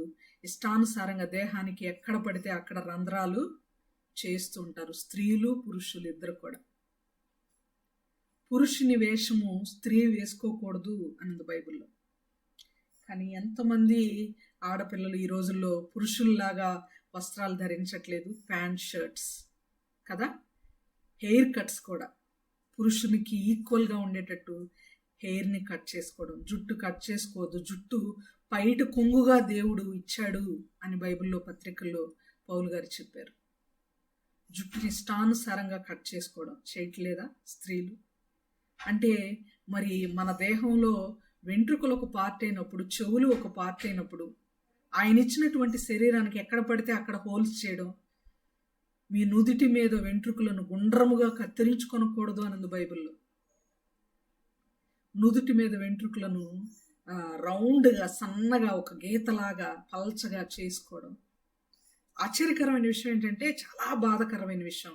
ఇష్టానుసారంగా దేహానికి ఎక్కడ పడితే అక్కడ రంధ్రాలు చేస్తూ ఉంటారు. స్త్రీలు పురుషులు ఇద్దరు కూడా. పురుషుని వేషము స్త్రీ వేసుకోకూడదు అన్నది బైబిల్లో. కానీ ఎంతమంది ఆడపిల్లలు ఈ రోజుల్లో పురుషుల్లాగా వస్త్రాలు ధరించట్లేదు, ప్యాంట్ షర్ట్స్ కదా. హెయిర్ కట్స్ కూడా పురుషునికి ఈక్వల్గా ఉండేటట్టు హెయిర్ని కట్ చేసుకోవడం, జుట్టు కట్ చేసుకోవద్దు, జుట్టు పైట కొంగుగా దేవుడు ఇచ్చాడు అని బైబిల్లో పత్రికల్లో పౌలు గారు చెప్పారు. జుట్టుని ఇష్టానుసారంగా కట్ చేసుకోవడం చేయట్లేదా స్త్రీలు? అంటే మరి మన దేహంలో వెంట్రుకలు ఒక పార్ట్ అయినప్పుడు, చెవులు ఒక పార్ట్ అయినప్పుడు, ఆయన ఇచ్చినటువంటి శరీరానికి ఎక్కడ పడితే అక్కడ హోల్స్ చేయడం, మీ నుదిటి మీద వెంట్రుకలను గుండ్రముగా కత్తిరించుకొనకూడదు అన్నది బైబిల్లో. నుదుటి మీద వెంట్రుకలను రౌండ్గా సన్నగా ఒక గీతలాగా పల్చగా చేసుకోవడం. ఆశ్చర్యకరమైన విషయం ఏంటంటే, చాలా బాధాకరమైన విషయం,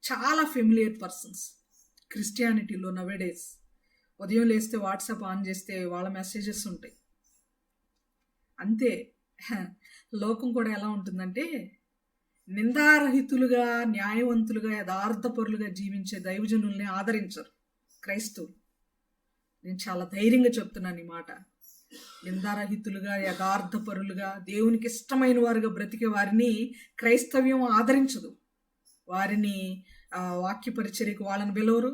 చాలా ఫెమిలియర్ పర్సన్స్ క్రిస్టియానిటీలో నవేడేస్ ఉదయం లేస్తే వాట్సాప్ ఆన్ చేస్తే వాళ్ళ మెసేజెస్ ఉంటాయి. అంతే. లోకం కూడా ఎలా ఉంటుందంటే, నిందారహితులుగా, న్యాయవంతులుగా, యథార్థపరులుగా జీవించే దైవజనుల్ని ఆదరించరు క్రైస్తవులు. నేను చాలా ధైర్యంగా చెప్తున్నాను ఈ మాట. నిందారహితులుగా, యథార్థపరులుగా, దేవునికి ఇష్టమైన వారుగా బ్రతికే వారిని క్రైస్తవ్యం ఆదరించదు. వారిని వాక్య పరిచర్యకు వాళ్ళని పిలవరు,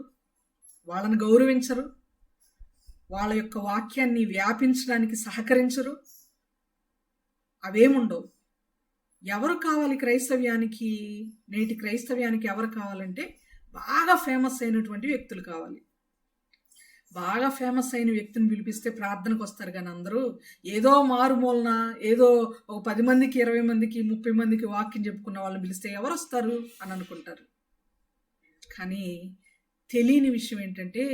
వాళ్ళని గౌరవించరు, వాళ్ళ యొక్క వాక్యాన్ని వ్యాపించడానికి సహకరించరు. అవేముండవు. ఎవరు కావాలి క్రైస్తవ్యానికి? నేటి క్రైస్తవ్యానికి ఎవరు కావాలంటే, బాగా ఫేమస్ అయినటువంటి వ్యక్తులు కావాలి. బాగా ఫేమస్ అయిన వ్యక్తిని పిలిపిస్తే ప్రార్థనకు వస్తారు, కానీ అందరూ ఏదో మారుమూలన ఏదో ఒక 10 మందికి, 20 మందికి, 30 మందికి వాక్యం చెప్పుకున్న వాళ్ళని పిలిస్తే ఎవరు వస్తారు అని అనుకుంటారు. కానీ తెలియని విషయం ఏంటంటే,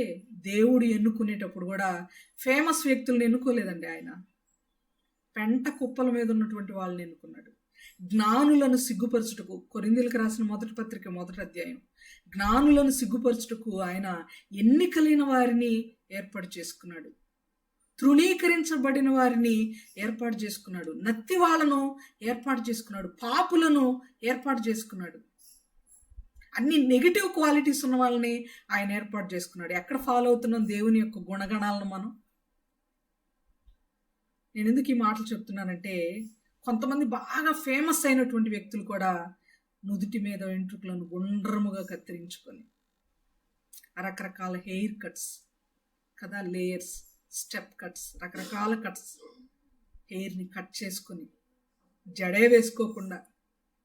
దేవుడు ఎన్నుకునేటప్పుడు కూడా ఫేమస్ వ్యక్తులను ఎన్నుకోలేదండి. ఆయన పెంట కుప్పల మీద ఉన్నటువంటి వాళ్ళని ఎన్నుకున్నాడు. జ్ఞానులను సిగ్గుపరచుటకు, కొరింథీయులకు రాసిన మొదటి పత్రిక 1వ అధ్యాయం, జ్ఞానులను సిగ్గుపరచుటకు ఆయన ఎన్నికలైన వారిని ఏర్పాటు చేసుకున్నాడు, తృణీకరించబడిన వారిని ఏర్పాటు చేసుకున్నాడు, నత్తి వాళ్ళను ఏర్పాటు చేసుకున్నాడు, పాపులను ఏర్పాటు చేసుకున్నాడు. అన్ని నెగిటివ్ క్వాలిటీస్ ఉన్న వాళ్ళని ఆయన ఏర్పాటు చేసుకున్నాడు. ఎక్కడ ఫాలో అవుతున్నాం దేవుని యొక్క గుణగణాలను మనం? నేను ఎందుకు ఈ మాటలు చెప్తున్నానంటే, కొంతమంది బాగా ఫేమస్ అయినటువంటి వ్యక్తులు కూడా నుదుటి మీద వెంట్రుకలను గుండ్రముగా కత్తిరించుకొని, రకరకాల హెయిర్ కట్స్ కదా, లేయర్స్, స్టెప్ కట్స్, రకరకాల కట్స్, హెయిర్ని కట్ చేసుకొని జడే వేసుకోకుండా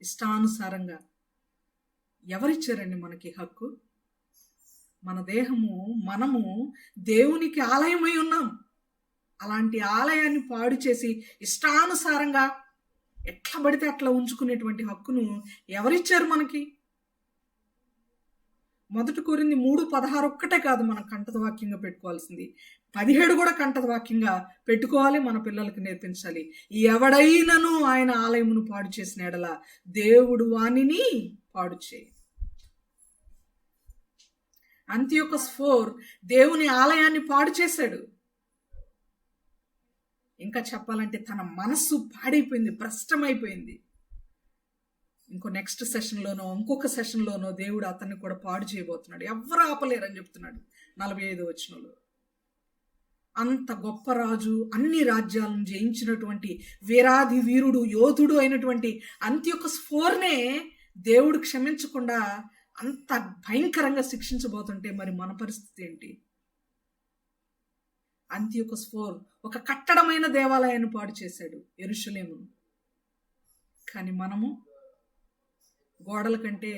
ఇష్టానుసారంగా. ఎవరిచ్చారండి మనకి హక్కు? మన దేహము, మనము దేవునికి ఆలయమై ఉన్నాం. అలాంటి ఆలయాన్ని పాడు చేసి ఇష్టానుసారంగా ఎట్లా పడితే అట్లా ఉంచుకునేటువంటి హక్కును ఎవరిచ్చారు మనకి? 1 కొరింథీ 3:16 ఒక్కటే కాదు మనం కంఠత వాక్యంగా పెట్టుకోవాల్సింది, 17 కూడా కంఠత వాక్యంగా పెట్టుకోవాలి, మన పిల్లలకి నేర్పించాలి. ఎవడైనను ఆయన ఆలయమును పాడు చేసిన ఎడల దేవుడు వానిని పాడు చేయి. అంతియోకస్ 4 దేవుని ఆలయాన్ని పాడు చేశాడు. ఇంకా చెప్పాలంటే తన మనస్సు పాడైపోయింది, భ్రష్టమైపోయింది. నెక్స్ట్ సెషన్లోనో ఇంకొక సెషన్లోనో దేవుడు అతన్ని కూడా పాడు చేయబోతున్నాడు. ఎవరు ఆపలేరని చెప్తున్నాడు 45వ వచనంలో. అంత గొప్ప రాజు, అన్ని రాజ్యాలను జయించినటువంటి వీరాధి వీరుడు, యోధుడు అయినటువంటి అంతియోకస్ 4నే దేవుడు క్షమించకుండా అంత భయంకరంగా శిక్షించబోతుంటే మరి మన పరిస్థితి ఏంటి? అంతియోకస్ 4 ఒక కట్టడమైన దేవాలయాన్ని పాడు చేశాడు, యెరూషలేమును. కానీ మనము గోడల కంటే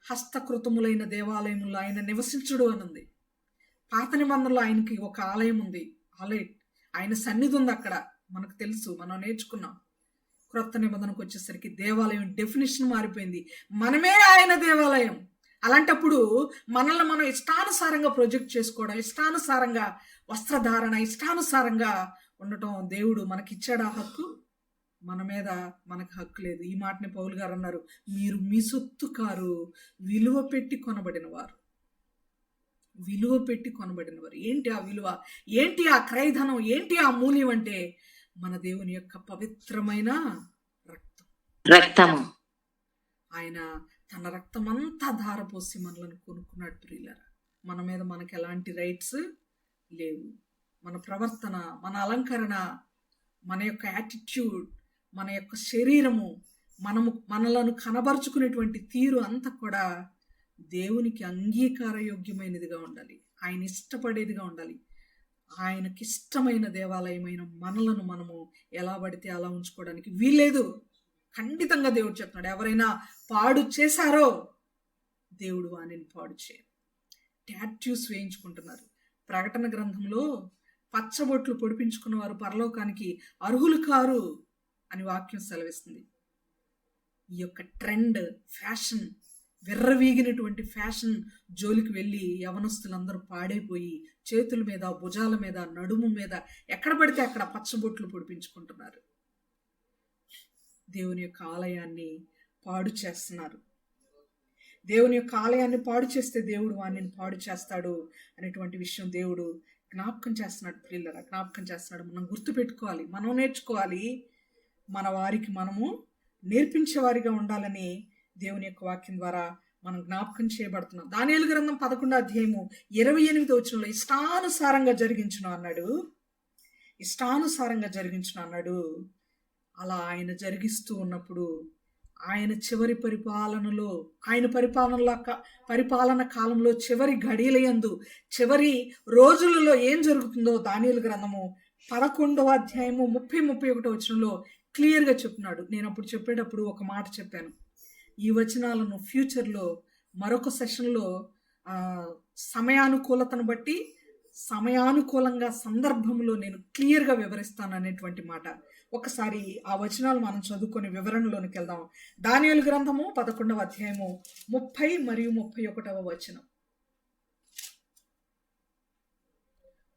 హస్తకృతములైన దేవాలయములో ఆయన నివసించుడు అనుంది. పాత నిబంధనలో ఆయనకి ఒక ఆలయం ఉంది, ఆయన సన్నిధి ఉంది అక్కడ, మనకు తెలుసు, మనం నేర్చుకున్నాం. క్రొత్త నిబంధనకు వచ్చేసరికి దేవాలయం డెఫినేషన్ మారిపోయింది. మనమే ఆయన దేవాలయం. అలాంటప్పుడు మనల్ని మనం ఇష్టానుసారంగా ప్రొజెక్ట్ చేసుకోవడం, ఇష్టానుసారంగా వస్త్రధారణ, ఇష్టానుసారంగా ఉండటం దేవుడు మనకిచ్చాడా హక్కు? మన మీద మనకు హక్కు లేదు. ఈ మాటని పౌలు గారు అన్నారు, మీరు మీ సొత్తు కారు, విలువ పెట్టి కొనబడిన వారు. విలువ పెట్టి కొనబడినవారు. ఏంటి ఆ విలువ? ఏంటి ఆ క్రయధనం? ఏంటి ఆ మూల్యం? అంటే మన దేవుని యొక్క పవిత్రమైన రక్తము. ఆయన తన రక్తమంతా ధారపోసి మనలను కొనుక్కున్నాడు. ప్రియులారా, మన మీద మనకు ఎలాంటి రైట్స్ లేవు. మన ప్రవర్తన, మన అలంకరణ, మన యొక్క యాటిట్యూడ్, మన యొక్క శరీరము, మనలను కనబరుచుకునేటువంటి తీరు అంతా కూడా దేవునికి అంగీకారయోగ్యమైనదిగా ఉండాలి, ఆయన ఇష్టపడేదిగా ఉండాలి. ఆయనకి ఇష్టమైన దేవాలయమైన మనలను మనము ఎలా పడితే అలా ఉంచుకోవడానికి వీల్లేదు. ఖండితంగా దేవుడు చెప్తున్నాడు, ఎవరైనా పాడు చేశారో దేవుడు వానిని పాడు చేయరు. టాటూస్ వేయించుకుంటున్నారు. ప్రకటన గ్రంథంలో పచ్చబొట్లు పొడిపించుకున్న వారు పరలోకానికి అర్హులు కారు అని వాక్యం సెలవిస్తుంది. ఈ యొక్క ట్రెండ్, ఫ్యాషన్, విర్రవీగినటువంటి ఫ్యాషన్ జోలికి వెళ్ళి యవనస్తులందరూ పాడైపోయి చేతుల మీద, భుజాల మీద, నడుము మీద ఎక్కడ పడితే అక్కడ పచ్చబొట్లు పొడిపించుకుంటున్నారు. దేవుని యొక్క ఆలయాన్ని పాడు చేస్తున్నారు. దేవుని యొక్క ఆలయాన్ని పాడు చేస్తే దేవుడు వాణ్ణి పాడు చేస్తాడు అనేటువంటి విషయం దేవుడు జ్ఞాపకం చేస్తున్నాడు. ప్రియులరా, జ్ఞాపకం చేస్తున్నాడు. మనం గుర్తుపెట్టుకోవాలి, మనం నేర్చుకోవాలి, మన వారికి మనము నేర్పించేవారిగా ఉండాలని దేవుని యొక్క వాక్యం ద్వారా మనం జ్ఞాపకం చేయబడుతున్నాం. దానియేలు గ్రంథం 11వ అధ్యాయము 28వ వచనంలో ఇష్టానుసారంగా జరిగించును అన్నాడు. ఇష్టానుసారంగా జరిగించును అన్నాడు. అలా ఆయన జరిగిస్తూ ఉన్నప్పుడు ఆయన చివరి పరిపాలనలో, ఆయన పరిపాలన కాలంలో చివరి ఘడియలయందు, చివరి రోజులలో ఏం జరుగుతుందో దానియేలు గ్రంథము 11వ అధ్యాయము 30-31 వచనంలో క్లియర్గా చెప్తున్నాడు. నేను అప్పుడు చెప్పేటప్పుడు ఒక మాట చెప్పాను. ఈ వచనాలను ఫ్యూచర్లో మరొక సెషన్లో సమయానుకూలతను బట్టి, సమయానుకూలంగా, సందర్భంలో నేను క్లియర్గా వివరిస్తాను అనేటువంటి మాట. ఒకసారి ఆ వచనాలు మనం చదువుకొని వివరణలోనికి వెళ్దాం. దానియేలు గ్రంథము 11వ అధ్యాయము 30 మరియు 31వ వచనం.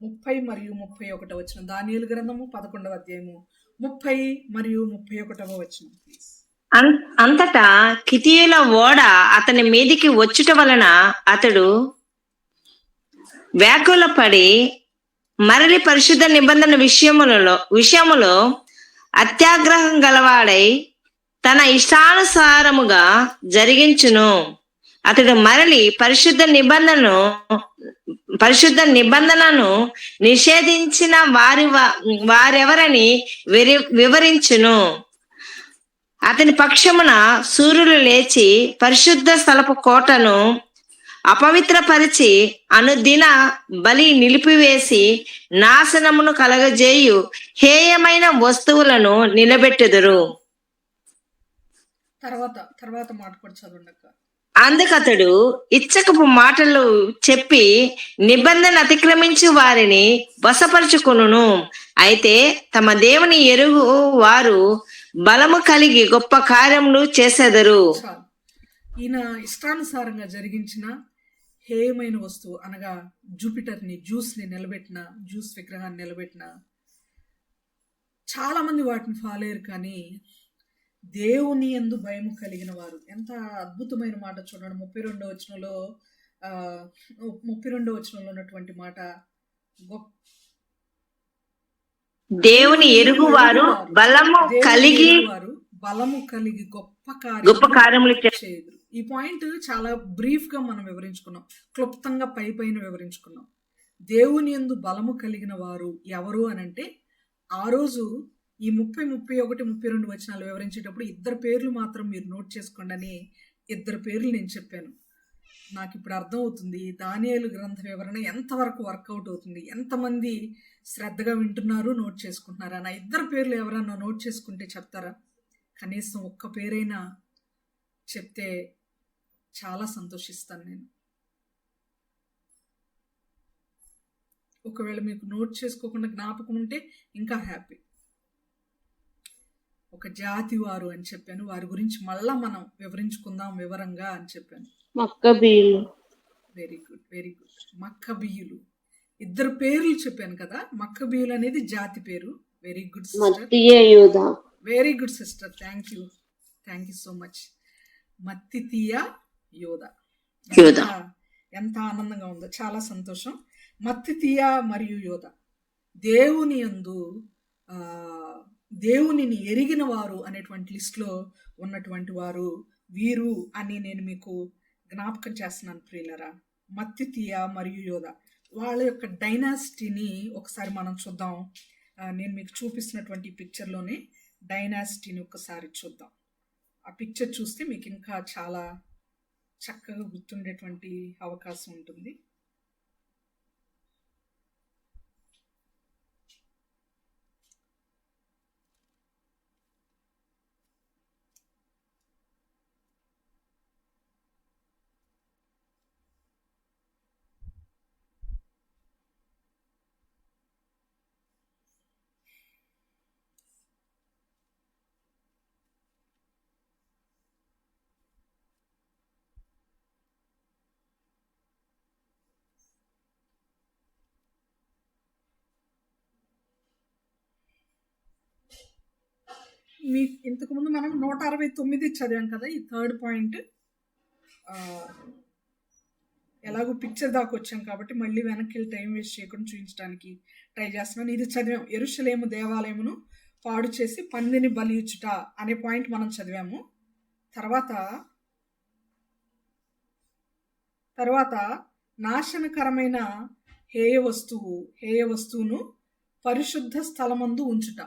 30 మరియు 31వ వచనం. దానియేలు గ్రంథము 11వ అధ్యాయము 30 మరియు 31వ వచనం. అంతటా కితీయుల ఓడ అతని మీదికి వచ్చుట వలన అతడు వ్యాకులపడి మరలి పరిశుద్ధ నిబంధన విషయములో అత్యాగ్రహం గలవాడై తన ఇష్టానుసారముగా జరిగించును. అతడు మరలి పరిశుద్ధ నిబంధనను నిషేధించిన వారెవరని వివరించును. అతని పక్షమున సూర్యులు లేచి పరిశుద్ధ స్థలపు కోటను అపవిత్రపరిచి అనుదిన బలి నిలిపివేసి నాశనమును కలగజేయు హేయమైన వస్తువులను నిలబెట్టుదురు. తర్వాత మాట కూడా చదవండి. అందుకతడు ఇచ్చకపు మాటలు చెప్పి నిబంధన అతిక్రమించు వారిని వశపరుచుకొనును. అయితే తమ దేవుని ఎరుగు వారు బలము కలిగి గొప్ప కార్యములు చేసెదరు. ఈయన ఇష్టానుసారంగా జరిగించిన హేయమైన వస్తువు అనగా జూపిటర్ని, జ్యూస్ని నిలబెట్టిన, జ్యూస్ విగ్రహాన్ని నిలబెట్టిన చాలా మంది వాటిని ఫాలో అయ్యారు. కానీ దేవుని యందు భయము కలిగిన వారు, ఎంత అద్భుతమైన మాట చూడండి. 32వ వచనంలో ఉన్నటువంటి మాట, దేవుని ఎరుగు వారు బలము కలిగి గొప్ప కార్యములు చేయదురు. ఈ పాయింట్ చాలా బ్రీఫ్ గా మనం వివరించుకున్నాం, క్లుప్తంగా పైన వివరించుకున్నాం. దేవుని యందు బలము కలిగిన వారు ఎవరు అనంటే, ఆ రోజు ఈ 30, 31, 32 వచనాలు వివరించేటప్పుడు 2 పేర్లు మాత్రం మీరు నోట్ చేసుకోండి అని 2 పేర్లు నేను చెప్పాను. నాకు ఇప్పుడు అర్థం అవుతుంది దానియేలు గ్రంథ వివరణ ఎంతవరకు వర్కౌట్ అవుతుంది, ఎంతమంది శ్రద్ధగా వింటున్నారు, నోట్ చేసుకుంటున్నారు. నా 2 పేర్లు ఎవరన్నా నోట్ చేసుకుంటే చెప్తారా? కనీసం ఒక్క పేరైనా చెప్తే చాలా సంతోషిస్తాను నేను. ఒకవేళ మీకు నోట్ చేసుకోకుండా జ్ఞాపకం ఉంటే ఇంకా హ్యాపీ. ఒక జాతి వారు అని చెప్పాను, వారి గురించి మళ్ళా మనం వివరించుకుందాం వివరంగా అని చెప్పాను. మక్కబీయులు. Very good, very good. మక్కబీయులు 2 పేర్లు చెప్పాను కదా. మక్కబీయులు అనేది జాతి పేరు. Very good sister, very good sister, thank you so much. మత్తితీయ యోధా, ఎంత ఆనందంగా ఉందో, చాలా సంతోషం. మత్తితీయ మరియు యోధా దేవుని యందు దేవునిని ఎరిగిన వారు అనేటువంటి లిస్ట్లో ఉన్నటువంటి వారు వీరు అని నేను మీకు జ్ఞాపకం చేస్తున్నాను ప్రియులరా. మత్తితీయ మరియు యోధా వాళ్ళ యొక్క డైనాసిటీని ఒకసారి మనం చూద్దాం. నేను మీకు చూపిస్తున్నటువంటి పిక్చర్లోనే డైనాసిటీని ఒకసారి చూద్దాం. ఆ పిక్చర్ చూస్తే మీకు ఇంకా చాలా చక్కగా గుర్తుండేటువంటి అవకాశం ఉంటుంది. మీ ఇంతకుముందు మనం 169 చదివాం కదా. ఈ థర్డ్ పాయింట్ ఎలాగో పిక్చర్ దాకా వచ్చాం కాబట్టి మళ్ళీ వెనక్కి వెళ్ళి టైం వేస్ట్ చేయకుండా చూపించడానికి ట్రై చేస్తున్నాను. ఇది చదివాం, యెరూషలేము దేవాలయమును పాడు చేసి పందిని బలియుచుట అనే పాయింట్ మనం చదివాము. తర్వాత నాశనకరమైన హేయ వస్తువును పరిశుద్ధ స్థలమందు ఉంచుట,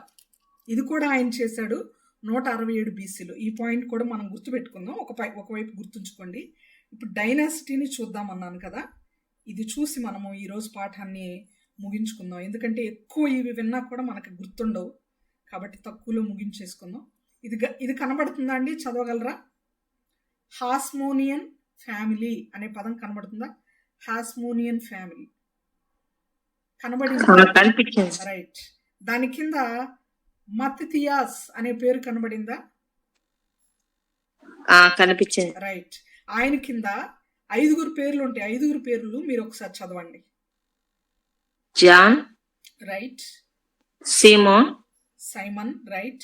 ఇది కూడా ఆయన చేశాడు 167 BCలో. ఈ పాయింట్ కూడా మనం గుర్తుపెట్టుకుందాం, ఒకవైపు గుర్తుంచుకోండి. ఇప్పుడు డైనాసిటీని చూద్దామన్నాను కదా, ఇది చూసి మనము ఈరోజు పాఠాన్ని ముగించుకుందాం. ఎందుకంటే ఎక్కువ ఇవి విన్నా కూడా మనకు గుర్తుండవు కాబట్టి తక్కువలో ముగించేసుకుందాం. ఇది కనబడుతుందా అండి? చదవగలరా? హాస్మోనియన్ ఫ్యామిలీ అనే పదం కనబడుతుందా? హాస్మోనియన్ ఫ్యామిలీ కనబడింది, రైట్. దాని కింద మత్తియాస్ అనే పేరు కనబడిందా? కనిపించింది, రైట్. ఆయన కింద 5 పేర్లు ఉంటాయి. 5 పేర్లు మీరు ఒకసారి చదవండి. John, right. Simon, right.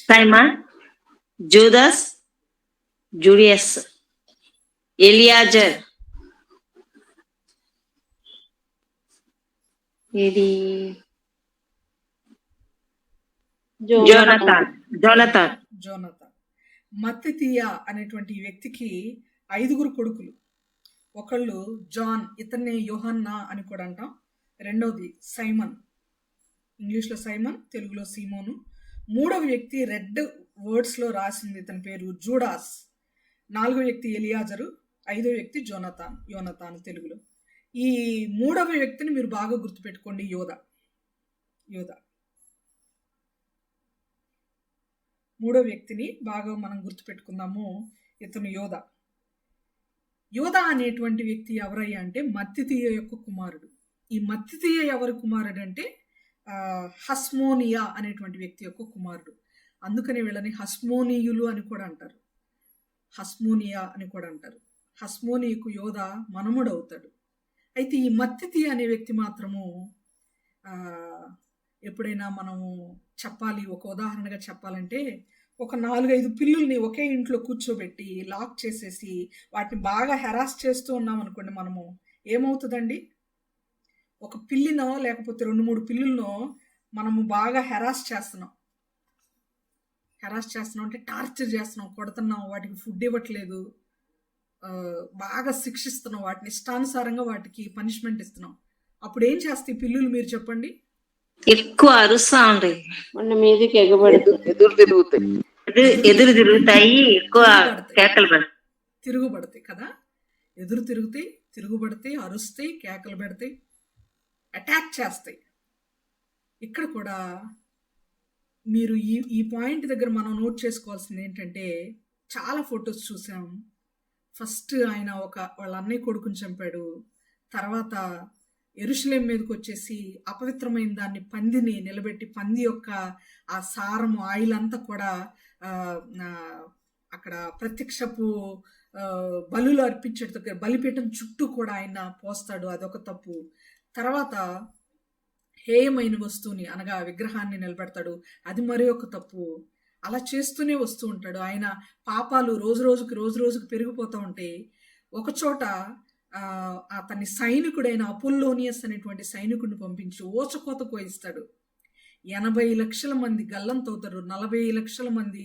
Judas, జూడియస్, ఎలియాజర్, ఇది జోనతాన్. మత్తియా అనేటువంటి వ్యక్తికి 5 కొడుకులు. ఒకళ్ళు జాన్, ఇతన్ని యోహన్నా అని కూడా అంటాం. రెండవది సైమన్, ఇంగ్లీష్లో సైమన్, తెలుగులో సీమోను. మూడవ వ్యక్తి రెడ్ వర్డ్స్లో రాసింది, ఇతని పేరు జూడాస్. 4వ వ్యక్తి ఎలియాజరు. 5వ వ్యక్తి యోనతాను తెలుగులో. ఈ 3వ వ్యక్తిని మీరు బాగా గుర్తుపెట్టుకోండి, యోధ. 3వ వ్యక్తిని బాగా మనం గుర్తుపెట్టుకుందాము, ఇతను యోధ అనేటువంటి వ్యక్తి ఎవరయ్యా అంటే మత్తితీయ యొక్క కుమారుడు. ఈ మత్తితీయ ఎవరి కుమారుడు అంటే హస్మోనియా అనేటువంటి వ్యక్తి యొక్క కుమారుడు. అందుకని వీళ్ళని హస్మోనియులు అని కూడా అంటారు, హస్మోనియా అని కూడా అంటారు. హస్మోనియకు యోధ మనముడు అవుతాడు. అయితే ఈ మత్తితీయ అనే వ్యక్తి మాత్రము ఎప్పుడైనా మనము చెప్పాలి, ఒక ఉదాహరణగా చెప్పాలంటే, ఒక 4-5 పిల్లుల్ని ఒకే ఇంట్లో కూర్చోబెట్టి లాక్ చేసేసి వాటిని బాగా హెరాస్ చేస్తూ ఉన్నాం అనుకోండి, మనము ఏమవుతుందండి? ఒక పిల్లినో లేకపోతే 2-3 పిల్లులనో మనము బాగా హెరాస్ చేస్తున్నాం అంటే టార్చర్ చేస్తున్నాం, కొడుతున్నాం, వాటికి ఫుడ్ ఇవ్వట్లేదు, బాగా శిక్షిస్తున్నాం, వాటిని ఇష్టానుసారంగా వాటికి పనిష్మెంట్ ఇస్తున్నాం. అప్పుడు ఏం చేస్తాయి పిల్లులు, మీరు చెప్పండి? ఎక్కువ అరుస్తా ఉంటాయి, మన మీదకి ఎగబడుతుంది, ఎదురు తిరుగుతాయి, ఎక్కువ కేకలు తిరుగుబడతాయి కదా. ఎదురు తిరుగుబడతాయి, అరుస్తాయి, కేకలు పెడతాయి, అటాక్ చేస్తాయి. ఇక్కడ కూడా మీరు ఈ పాయింట్ దగ్గర మనం నోట్ చేసుకోవాల్సింది ఏంటంటే, చాలా ఫొటోస్ చూసాం. ఫస్ట్ ఆయన వాళ్ళ అన్నయ్య కొడుకుని చంపాడు. తర్వాత యెరూషలేం మీదకి వచ్చేసి అపవిత్రమైన దాన్ని, పందిని నిలబెట్టి పంది యొక్క ఆ సారము, ఆయిల్ అంతా కూడా అక్కడ ప్రత్యక్షపు బలులు అర్పించేట బలిపీఠం చుట్టూ కూడా ఆయన పోస్తాడు, అదొక తప్పు. తర్వాత హేయమైన వస్తువుని అనగా విగ్రహాన్ని నిలబెడతాడు, అది మరి ఒక తప్పు. అలా చేస్తూనే వస్తూ ఉంటాడు. ఆయన పాపాలు రోజు రోజుకి పెరిగిపోతూ ఉంటాయి. ఒకచోట అతని సైనికుడైన అపోల్లోనియస్ అనేటువంటి సైనికుడిని పంపించి ఓచకోత కోయిస్తాడు. 80 లక్షల మంది గల్లంతవుతారు, 40 లక్షల మంది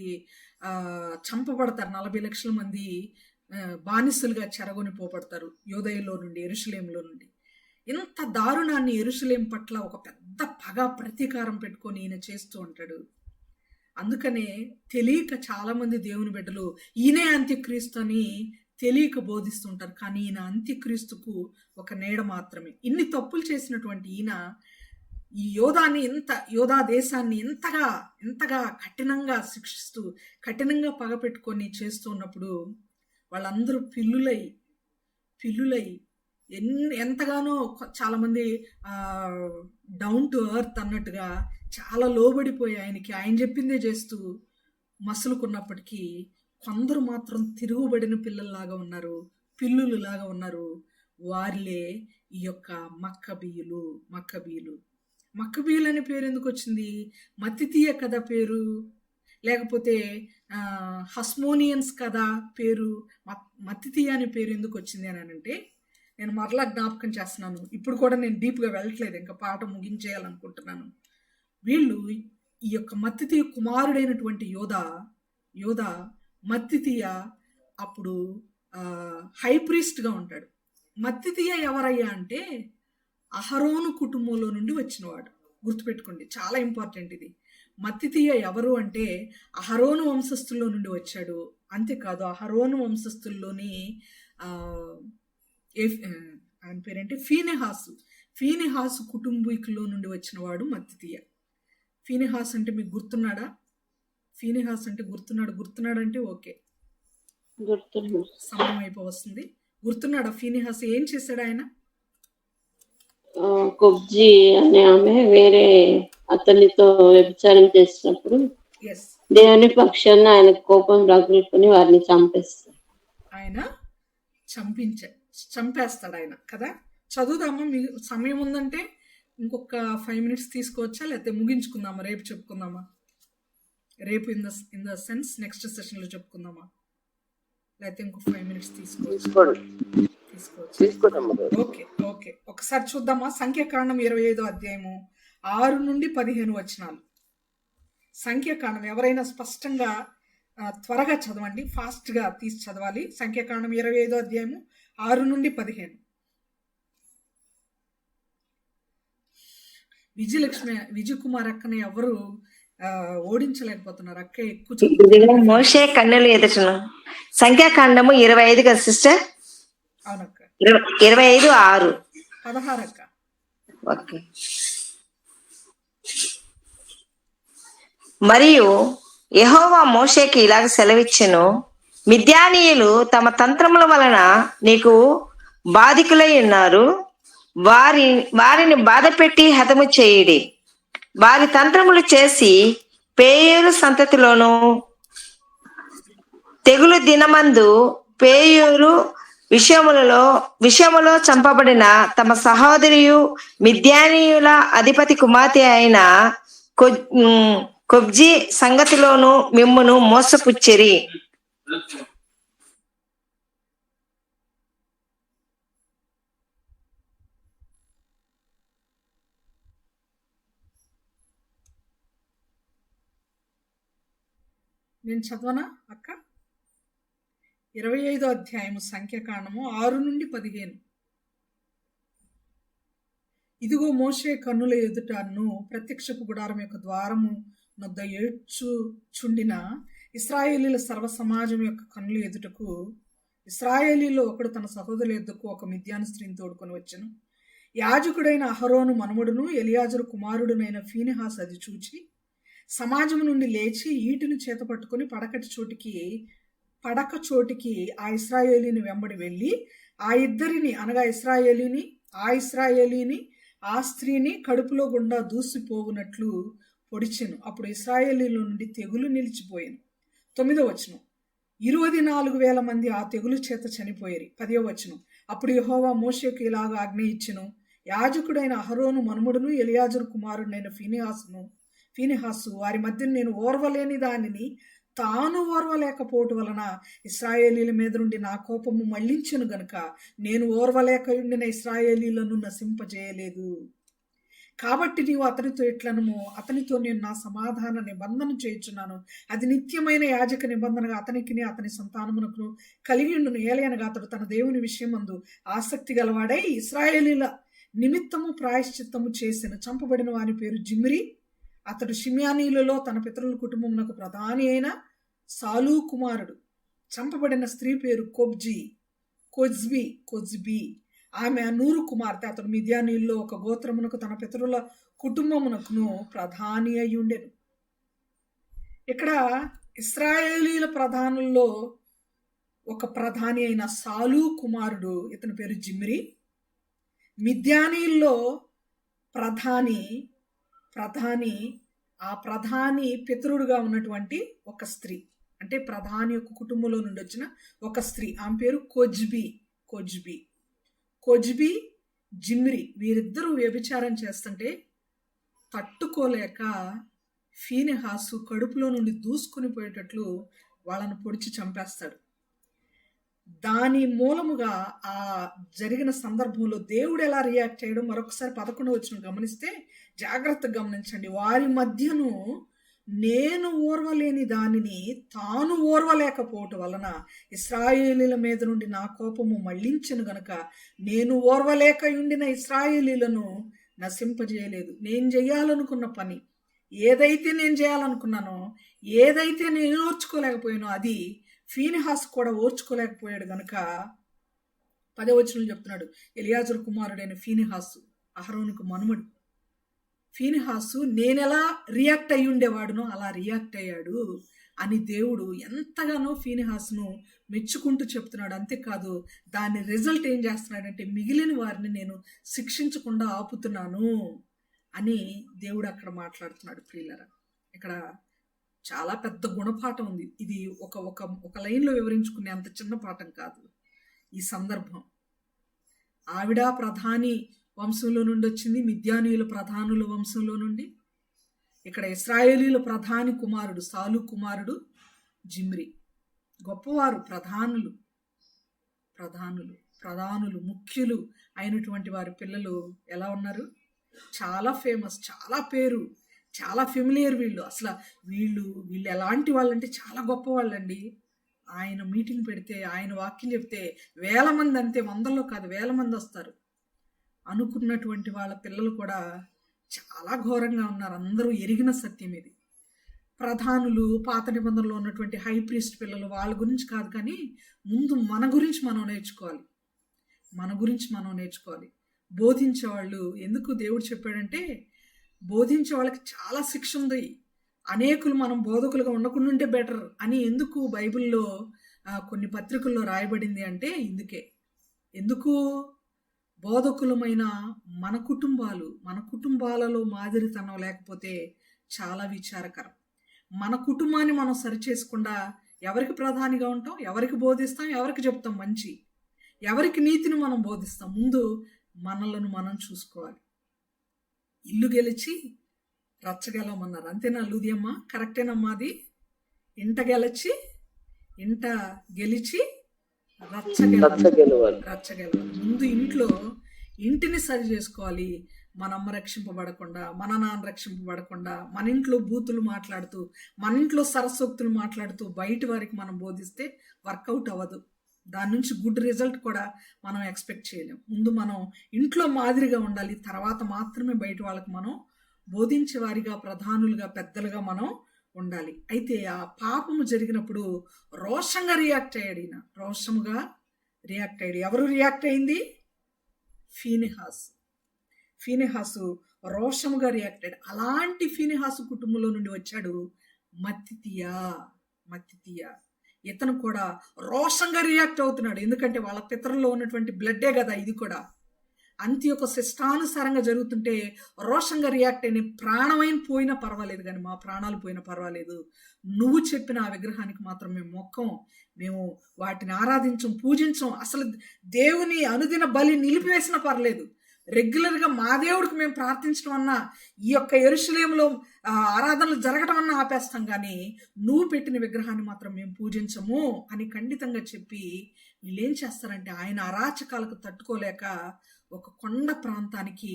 చంపబడతారు, 40 లక్షల మంది బానిసలుగా చెరగొని పోబడతారు యోదయలో నుండి, యెరూషలేంలో నుండి. ఇంత దారుణాన్ని యెరూషలేం పట్ల ఒక పెద్ద పగ, ప్రతీకారం పెట్టుకొని ఈయన చేస్తూ ఉంటాడు. అందుకనే తెలియక చాలా మంది దేవుని బిడ్డలు ఈయనే అంత్యక్రీస్తు అని తెలియక బోధిస్తుంటారు. కానీ ఈయన అంత్యక్రీస్తుకు ఒక నీడ మాత్రమే. ఇన్ని తప్పులు చేసినటువంటి ఈయన ఈ యోధా దేశాన్ని ఎంతగా కఠినంగా శిక్షిస్తూ, కఠినంగా పగ పెట్టుకొని చేస్తూ ఉన్నప్పుడు వాళ్ళందరూ పిల్లులై ఎంతగానో చాలా మంది డౌన్ టు ఎర్త్ అన్నట్టుగా చాలా లోబడిపోయి ఆయన చెప్పిందే చేస్తూ మసులుకున్నప్పటికీ కొందరు మాత్రం తిరుగుబడిన పిల్లల్లాగా ఉన్నారు, పిల్లులులాగా ఉన్నారు. వారిలే ఈ యొక్క మక్కబీయులు అనే పేరు ఎందుకు వచ్చింది? మత్తితీయ కదా పేరు. లేకపోతే హస్మోనియన్స్ కదా పేరు, మత్తితీయ అనే పేరు ఎందుకు వచ్చింది అని అంటే, నేను మరలా జ్ఞాపకం చేస్తున్నాను. ఇప్పుడు కూడా నేను డీప్గా వెళ్ళట్లేదు, ఇంకా పాట ముగించేయాలనుకుంటున్నాను. వీళ్ళు ఈ యొక్క మత్తితీయ కుమారుడైనటువంటి యోధ మత్తితీయ అప్పుడు హై ప్రీస్ట్గా ఉంటాడు. మత్తితీయ ఎవరయ్యా అంటే అహరోను కుటుంబంలో నుండి వచ్చినవాడు. గుర్తుపెట్టుకోండి, చాలా ఇంపార్టెంట్ ఇది. మత్తితీయ ఎవరు అంటే అహరోను వంశస్థుల్లో నుండి వచ్చాడు. అంతేకాదు అహరోను వంశస్థుల్లోని ఆయన పేరేంటి ఫీనెహాసు కుటుంబీకుల్లో నుండి వచ్చినవాడు మత్తితీయ. ఫీనెహాస్ అంటే మీకు గుర్తున్నాడా? ఫీనెహాస్ అంటే గుర్తున్నాడు అంటే ఓకే, సమయం అయిపోవస్తుంది. గుర్తున్నాడా ఫీనెహాస్? ఏం చేశాడు ఆయన? కొబ్జీ అనే ఆమె వేరే అతనితో వ్యభిచారం చేసినప్పుడు దేవుని పక్షాన ఆయన కోపం రగులుకొని వారిని చంపేస్తాడు. ఆయన చంపేస్తాడు ఆయన కదా. చదువుదామా? మీ సమయం ఉందంటే ఇంకొక 5 minutes తీసుకోవచ్చా, లేకపోతే ముగించుకుందామా? రేపు చెప్పుకుందామా? రేపు ఇన్ ద సెన్స్ నెక్స్ట్ సెషన్లో చెప్పుకుందామా? లేకపోతే ఇంకో 5 minutes తీసుకోవచ్చు. ఓకే. ఒకసారి చూద్దామా? సంఖ్యాకాండం 25వ అధ్యాయము 6 నుండి 15 వచనాలు. సంఖ్యాకాండం ఎవరైనా స్పష్టంగా త్వరగా చదవండి, ఫాస్ట్గా తీసి చదవాలి. సంఖ్యాకాండం 25వ అధ్యాయము 6 నుండి 15. విజయకుమార్ అక్కని ఎవరు ఓడించలేకపోతున్నారు. అక్క ఎక్కువ మోషే కన్నులు ఎదుటను. సంఖ్యాకాండము 25 కదా సిస్టర్? అవునక్క. 25:6. 16 అక్క. ఓకే. మరియు యెహోవా మోషేకి ఇలాగ సెలవిచ్చెను, మిద్యానీయులు తమ తంత్రముల వలన నీకు బాధికులై ఉన్నారు. వారిని బాధపెట్టి హతము చేయుడి. వారి తంత్రములు చేసి పేయూరు సంతతిలోను తెగులు దినమందు పేయూరు విషయములో చంపబడిన తమ సహోదరియు మిద్యానీయుల అధిపతి కుమార్తె అయిన కొబ్జీ సంగతిలోను మిమ్మును మోసపుచ్చిరి. నేను చదవనా అక్క? 25వ అధ్యాయము సంఖ్యాకాండము 6 నుండి 15. ఇదిగో మోషే కన్నుల ఎదుటను ప్రత్యక్షపు గుడారం యొక్క ద్వారము నొద్ద ఏడ్చుచుండిన ఇశ్రాయేలీల సర్వ సమాజం యొక్క కన్నుల ఎదుటకు ఇశ్రాయేలీలో ఒకడు తన సహోదరుల ఎద్దుకు ఒక మిద్యాను స్త్రీని తోడుకొని వచ్చెను. యాజకుడైన అహరోను మనుమడును ఎలియాజరు కుమారుడునైన ఫీనెహాస్ అది చూచి సమాజము నుండి లేచి ఈటిని చేత పట్టుకుని పడక చోటికి ఆ ఇశ్రాయేలీని వెంబడి వెళ్ళి ఆ ఇద్దరిని అనగా ఇశ్రాయేలీని ఆ స్త్రీని కడుపులో గుండా దూసిపోవునట్లు పొడిచెను. అప్పుడు ఇశ్రాయేలీలో నుండి తెగులు నిలిచిపోయాను. 9వ వచనం, 24,000 మంది ఆ తెగులు చేత చనిపోయారు. 10వ వచనం, అప్పుడు యెహోవా మోషేకు ఇలాగ ఆజ్ఞ ఇచ్చెను, యాజకుడైన అహరోను మనుమడును ఎలియాజరు కుమారుడైన ఫీనెహాసు వారి మధ్య నేను ఓర్వలేని దానిని తాను ఓర్వలేకపోవటం వలన ఇశ్రాయేలీల మీద నుండి నా కోపము మళ్లించెను గనుక నేను ఓర్వలేక ఉండిన ఇశ్రాయేలీలను నశింపజేయలేదు. కాబట్టి నీవు అతనితో ఇట్లనము, అతనితో నేను నా సమాధాన నిబంధన చేయుచున్నాను. అది నిత్యమైన యాజక నిబంధనగా అతనికి అతని సంతానమునకు కలిగి ఉండును. ఏలయనగా అతడు తన దేవుని విషయమందు ఆసక్తి గలవాడై ఇశ్రాయేలీల నిమిత్తము ప్రాయశ్చిత్తము చేసిన. చంపబడిన వాని పేరు జిమ్రి. అతడు షిమ్యానీలలో తన పితరుల కుటుంబమునకు ప్రధాని అయిన సాలు కుమారుడు. చంపబడిన స్త్రీ పేరు కొజ్బీ. ఆమె నూరు కుమార్తె. అతడు మిద్యానీయుల్లో ఒక గోత్రమునకు తన పితరుల కుటుంబమునకును ప్రధాని అయి ఉండెను. ఇక్కడ ఇశ్రాయేలీల ప్రధానుల్లో ఒక ప్రధాని అయిన సాలు కుమారుడు, ఇతని పేరు జిమ్రి. మిద్యానీయుల్లో ప్రధాని పితరుడుగా ఉన్నటువంటి ఒక స్త్రీ, అంటే ప్రధాని యొక్క కుటుంబంలో నుండి వచ్చిన ఒక స్త్రీ, ఆమె పేరు కొజ్బీ, జిమ్రి. వీరిద్దరూ వ్యభిచారం చేస్తుంటే తట్టుకోలేక ఫీనెహాసు కడుపులో నుండి దూసుకుని పోయేటట్లు వాళ్ళను పొడిచి చంపేస్తాడు. దాని మూలముగా ఆ జరిగిన సందర్భంలో దేవుడు ఎలా రియాక్ట్ చేయడం మరొకసారి 11వ వచనం గమనిస్తే జాగ్రత్తగా గమనించండి. వారి మధ్యను నేను ఓర్వలేని దానిని తాను ఓర్వలేకపోవటం వలన ఇశ్రాయేలీల మీద నుండి నా కోపము మళ్లించెను గనుక నేను ఓర్వలేక ఉండిన ఇశ్రాయేలీలను నశింపజేయలేదు. నేను చేయాలనుకున్న పని ఏదైతే నేను చేయాలనుకున్నానో, ఏదైతే నేను ఓర్చుకోలేకపోయానో అది ఫీనెహాసు కూడా ఓర్చుకోలేకపోయాడు గనుక 10వ వచనంలో చెప్తున్నాడు, ఎలియాజరు కుమారుడైన ఫీనెహాసు అహరోనుకు మనుమడు. ఫీనెహాసు నేనెలా రియాక్ట్ అయ్యి ఉండేవాడునో అలా రియాక్ట్ అయ్యాడు అని దేవుడు ఎంతగానో ఫీనెహాసును మెచ్చుకుంటూ చెప్తున్నాడు. అంతేకాదు దాని రిజల్ట్ ఏం చేస్తున్నాడంటే మిగిలిన వారిని నేను శిక్షించకుండా ఆపుతున్నాను అని దేవుడు అక్కడ మాట్లాడుతున్నాడు. ప్రియులరా, ఇక్కడ చాలా పెద్ద గుణపాఠం ఉంది. ఇది ఒక లైన్లో వివరించుకునే అంత చిన్న పాఠం కాదు. ఈ సందర్భం ఆవిడ ప్రధాని వంశంలో నుండి వచ్చింది, మిద్యానీయుల ప్రధానుల వంశంలో నుండి. ఇక్కడ ఇశ్రాయేలీల ప్రధాని కుమారుడు సాలు కుమారుడు జిమ్రి. గొప్పవారు ప్రధానులు ముఖ్యులు అయినటువంటి వారి పిల్లలు ఎలా ఉన్నారు? చాలా ఫేమస్, చాలా పేరు, చాలా ఫెమిలియర్. వీళ్ళు ఎలాంటి వాళ్ళంటే చాలా గొప్ప వాళ్ళండి. ఆయన మీటింగ్ పెడితే, ఆయన వాక్యం చెప్తే 1000 మంది, అంతే 100లో కాదు 1000 మంది వస్తారు. అనుకున్నటువంటి వాళ్ళ పిల్లలు కూడా చాలా ఘోరంగా ఉన్నారు. అందరూ ఎరిగిన సత్యం ఇది. ప్రధానులు, పాత నిబంధనలో ఉన్నటువంటి హై ప్రీస్ట్ పిల్లలు, వాళ్ళ గురించి కాదు, కానీ ముందు మన గురించి మనం నేర్చుకోవాలి. బోధించేవాళ్ళు, ఎందుకు దేవుడు చెప్పాడంటే బోధించే వాళ్ళకి చాలా శిక్ష ఉంది. అనేకులు మనం బోధకులుగా ఉండకుండా ఉంటే బెటర్ అని ఎందుకు బైబిల్లో కొన్ని పత్రికల్లో రాయబడింది అంటే ఎందుకు బోధకులమైన మన కుటుంబాలలో మాదిరితనం లేకపోతే చాలా విచారకరం. మన కుటుంబాన్ని మనం సరిచేసుకుండా ఎవరికి ప్రధానిగా ఉంటాం, ఎవరికి బోధిస్తాం, ఎవరికి చెప్తాం మంచి, ఎవరికి నీతిని మనం బోధిస్తాం? ముందు మనలను మనం చూసుకోవాలి. ఇల్లు గెలిచి రచ్చగెలవమన్నారు, అంతేనా లూదియమ్మ? కరెక్టేనమ్మా అది. ఇంట గెలిచి రచ్చగెలవాలి. ముందు ఇంటిని సరి చేసుకోవాలి. మన అమ్మ రక్షింపబడకుండా, మన నాన్న రక్షింపబడకుండా, మన ఇంట్లో బూతులు మాట్లాడుతూ, మన ఇంట్లో సరస్వక్తులు మాట్లాడుతూ బయట వారికి మనం బోధిస్తే వర్కౌట్ అవ్వదు. దాని నుంచి గుడ్ రిజల్ట్ కూడా మనం ఎక్స్పెక్ట్ చేయలేం. ముందు మనం ఇంట్లో మాదిరిగా ఉండాలి, తర్వాత మాత్రమే బయట వాళ్ళకి మనం బోధించే వారిగా, ప్రధానులుగా, పెద్దలుగా మనం ఉండాలి. అయితే ఆ పాపము జరిగినప్పుడు రోషంగా రియాక్ట్ అయ్యాడు ఈయన. ఎవరు రియాక్ట్ అయింది? ఫీనెహాసు రోషముగా రియాక్ట్ అయ్యాడు. అలాంటి ఫీనెహాసు కుటుంబంలో నుండి వచ్చాడు మత్తితీయ. ఇతను కూడా రోషంగా రియాక్ట్ అవుతున్నాడు. ఎందుకంటే వాళ్ళ పితరుల్లో ఉన్నటువంటి బ్లడ్డే కదా ఇది కూడా. అంత్యొకసు ఇష్టానుసారంగా జరుగుతుంటే రోషంగా రియాక్ట్ అయిన ప్రాణమైన పోయినా పర్వాలేదు, కానీ మా ప్రాణాలు పోయినా పర్వాలేదు, నువ్వు చెప్పిన ఆ విగ్రహానికి మాత్రం మేము మొక్కం, మేము వాటిని ఆరాధించం, పూజించం, అసలు దేవుని అనుదిన బలి నిలిపివేసినా పర్లేదు, రెగ్యులర్గా మా దేవుడికి మేము ప్రార్థించడం అన్నా, ఈ యొక్క యెరూషలేములో ఆరాధనలు జరగడం అన్నా ఆపేస్తాం, కానీ నువ్వు పెట్టిన విగ్రహాన్ని మాత్రం మేము పూజించము అని ఖండితంగా చెప్పి వీళ్ళు ఏం చేస్తారంటే ఆయన అరాచకాలకు తట్టుకోలేక ఒక కొండ ప్రాంతానికి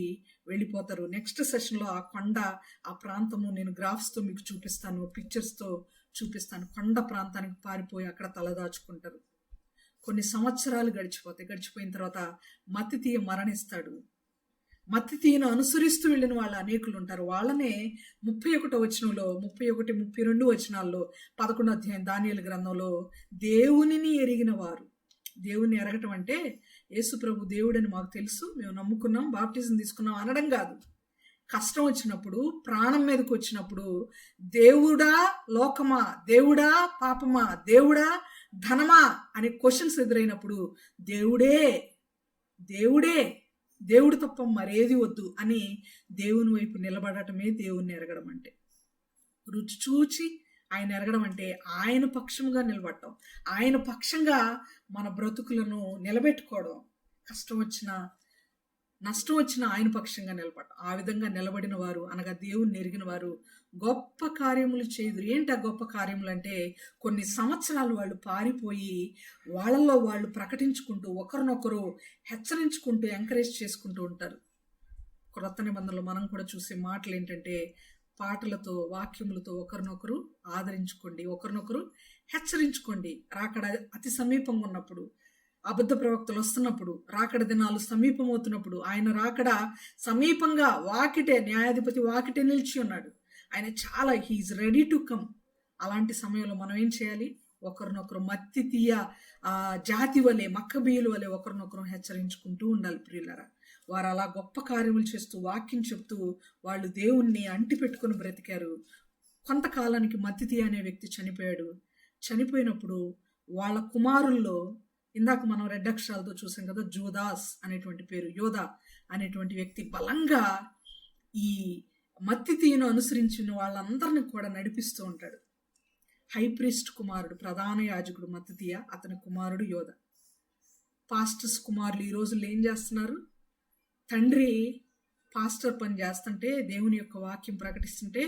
వెళ్ళిపోతారు. నెక్స్ట్ సెషన్లో ఆ కొండ, ఆ ప్రాంతము నేను గ్రాఫ్స్తో మీకు చూపిస్తాను, పిక్చర్స్తో చూపిస్తాను. కొండ ప్రాంతానికి పారిపోయి అక్కడ తలదాచుకుంటారు. కొన్ని సంవత్సరాలు గడిచిపోయిన తర్వాత మత్తితీయ మరణిస్తాడు. మత్తితీయను అనుసరిస్తూ వెళ్ళిన వాళ్ళు అనేకులు ఉంటారు. వాళ్ళనే 31వ వచనంలో, 31, 32 వచనాల్లో 11వ అధ్యాయం దానియేలు గ్రంథంలో దేవునిని ఎరిగిన వారు. దేవుని ఎరగటం అంటే యేసు ప్రభు దేవుడని మాకు తెలుసు, మేము నమ్ముకున్నాం, బాప్టిజం తీసుకున్నాం అనడం కాదు. కష్టం వచ్చినప్పుడు, ప్రాణం మీదకి వచ్చినప్పుడు, దేవుడా లోకమా, దేవుడా పాపమా, దేవుడా ధనమా అనే క్వశ్చన్స్ ఎదురైనప్పుడు దేవుడు తప్ప మరేది వద్దు అని దేవుని వైపు నిలబడటమే దేవుణ్ణి ఎరగడం అంటే. రుచి చూచి ఆయన ఎరగడం అంటే ఆయన పక్షంగా నిలబడటం, ఆయన పక్షంగా మన బ్రతుకులను నిలబెట్టుకోవడం. కష్టం వచ్చినా, నష్టం వచ్చిన ఆయన పక్షంగా నిలబడటం. ఆ విధంగా నిలబడిన వారు అనగా దేవుణ్ణి ఎరిగిన వారు గొప్ప కార్యములు చేయుదురు. ఏంటి ఆ గొప్ప కార్యములు అంటే, కొన్ని సంవత్సరాలు వాళ్ళు పారిపోయి వాళ్ళల్లో వాళ్ళు ప్రకటించుకుంటూ ఒకరినొకరు హెచ్చరించుకుంటూ ఎంకరేజ్ చేసుకుంటూ ఉంటారు. క్రొత్త నిబంధనలు మనం కూడా చూసే మాటలు ఏంటంటే, పాటలతో వాక్యములతో ఒకరినొకరు ఆదరించుకోండి, ఒకరినొకరు హెచ్చరించుకోండి. రాకడ అతి సమీపంగా ఉన్నప్పుడు, అబద్ధ ప్రవక్తలు వస్తున్నప్పుడు, రాకడ దినాలు సమీపమవుతున్నప్పుడు, ఆయన రాకడ సమీపంగా వాకిటే, న్యాయాధిపతి వాకిటే నిలిచి ఉన్నాడు. ఆయన చాలా హీఈస్ రెడీ టు కమ్. అలాంటి సమయంలో మనం ఏం చేయాలి? ఒకరినొకరు మత్తి తీయ జాతి వలె, మక్కబీయుల వలె ఒకరినొకరు హెచ్చరించుకుంటూ ఉండాలి ప్రియులారా. వారు అలా గొప్ప కార్యములు చేస్తూ వాక్యం చెప్తూ వాళ్ళు దేవుణ్ణి అంటి పెట్టుకుని బ్రతికారు. కొంతకాలానికి మత్తితీయ అనే వ్యక్తి చనిపోయాడు. చనిపోయినప్పుడు వాళ్ళ కుమారుల్లో, ఇందాక మనం రెడ్ అక్షరాలతో చూసాం కదా, జోదాస్ అనేటువంటి పేరు, యోధా అనేటువంటి వ్యక్తి బలంగా ఈ మత్తితీయను అనుసరించిన వాళ్ళందరినీ కూడా నడిపిస్తూ ఉంటాడు. హై ప్రీస్ట్ కుమారుడు, ప్రధాన యాజకుడు మత్తితీయ, అతని కుమారుడు యోధ. పాస్టర్స్ కుమారులు ఈ రోజుల్లో ఏం చేస్తున్నారు? తండ్రి పాస్టర్ పని చేస్తుంటే, దేవుని యొక్క వాక్యం ప్రకటిస్తుంటే,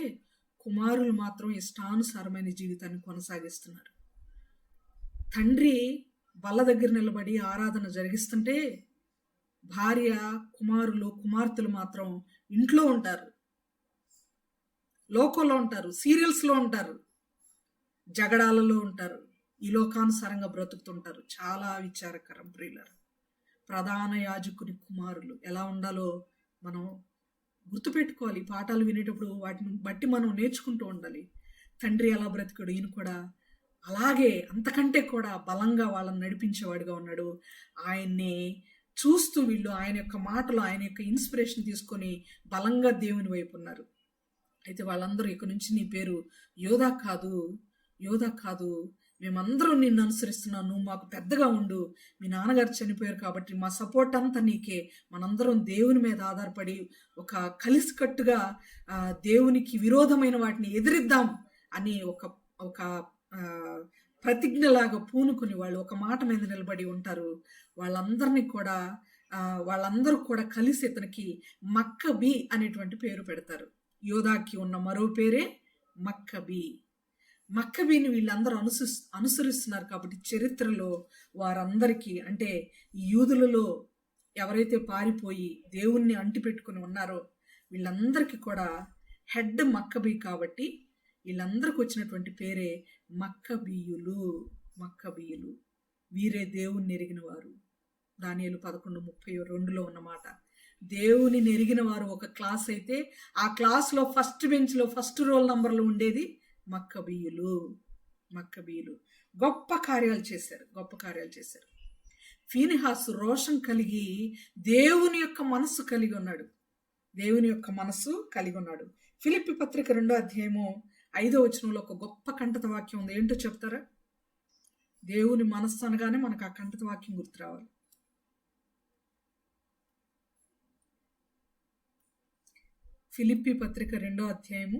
కుమారులు మాత్రం ఇష్టానుసారమైన జీవితాన్ని కొనసాగిస్తున్నారు. తండ్రి బల్ల దగ్గర నిలబడి ఆరాధన జరిగిస్తుంటే, భార్య, కుమారులు, కుమార్తెలు మాత్రం ఇంట్లో ఉంటారు, లోకంలో ఉంటారు, సీరియల్స్లో ఉంటారు, జగడాలలో ఉంటారు, ఈ లోకానుసారంగా బ్రతుకుతుంటారు. చాలా విచారకరం ప్రియులారా. ప్రధాన యాజకుని కుమారులు ఎలా ఉండాలో మనం గుర్తుపెట్టుకోవాలి. పాఠాలు వినేటప్పుడు వాటిని బట్టి మనం నేర్చుకుంటూ ఉండాలి. తండ్రి ఎలా బ్రతికాడు, ఈయన కూడా అలాగే అంతకంటే కూడా బలంగా వాళ్ళని నడిపించేవాడిగా ఉన్నాడు. ఆయన్ని చూస్తూ వీళ్ళు ఆయన యొక్క మాటలు, ఆయన యొక్క ఇన్స్పిరేషన్ తీసుకొని బలంగా దేవుని వైపు ఉన్నారు. అయితే వాళ్ళందరూ ఇక నుంచి నీ పేరు యోధా కాదు, యోధా కాదు, మేమందరం నిన్ను అనుసరిస్తున్నాం, నువ్వు మాకు పెద్దగా ఉండు, మీ నాన్నగారు చనిపోయారు కాబట్టి మా సపోర్ట్ అంతా నీకే, మనందరం దేవుని మీద ఆధారపడి ఒక కలిసికట్టుగా దేవునికి విరోధమైన వాటిని ఎదిరిద్దాం అని ఒక ప్రతిజ్ఞలాగా పూనుకుని వాళ్ళు ఒక మాట మీద నిలబడి ఉంటారు. వాళ్ళందరూ కూడా కలిసి ఇతనికి మక్కబీ అనేటువంటి పేరు పెడతారు. యోధాకి ఉన్న మరో పేరే మక్కబీ. మక్కబీని వీళ్ళందరూ అనుసరిస్తున్నారు కాబట్టి చరిత్రలో వారందరికీ, అంటే యూదులలో ఎవరైతే పారిపోయి దేవుణ్ణి అంటిపెట్టుకుని ఉన్నారో వీళ్ళందరికీ కూడా హెడ్ మక్కబీ కాబట్టి వీళ్ళందరికీ వచ్చినటువంటి పేరే మక్కబీయులు. మక్కబీయులు వీరే దేవుణ్ణి ఎరిగిన వారు. దానియేలు 11:32 ఉన్నమాట. దేవుని ఎరిగిన వారు ఒక క్లాస్ అయితే, ఆ క్లాస్లో ఫస్ట్ బెంచ్లో ఫస్ట్ రోల్ నంబర్లో ఉండేది మక్కబీయులు. మక్కబీయులు గొప్ప కార్యాలు చేశారు. ఫీనిహాసు రోషం కలిగి దేవుని యొక్క మనస్సు కలిగి ఉన్నాడు. ఫిలిప్పీ పత్రిక 2:5 ఒక గొప్ప కంటత వాక్యం ఉంది. ఏంటో చెప్తారా? దేవుని మనస్సు అనగానే మనకు ఆ కంటత వాక్యం గుర్తు రావాలి. ఫిలిప్పీ పత్రిక 2:5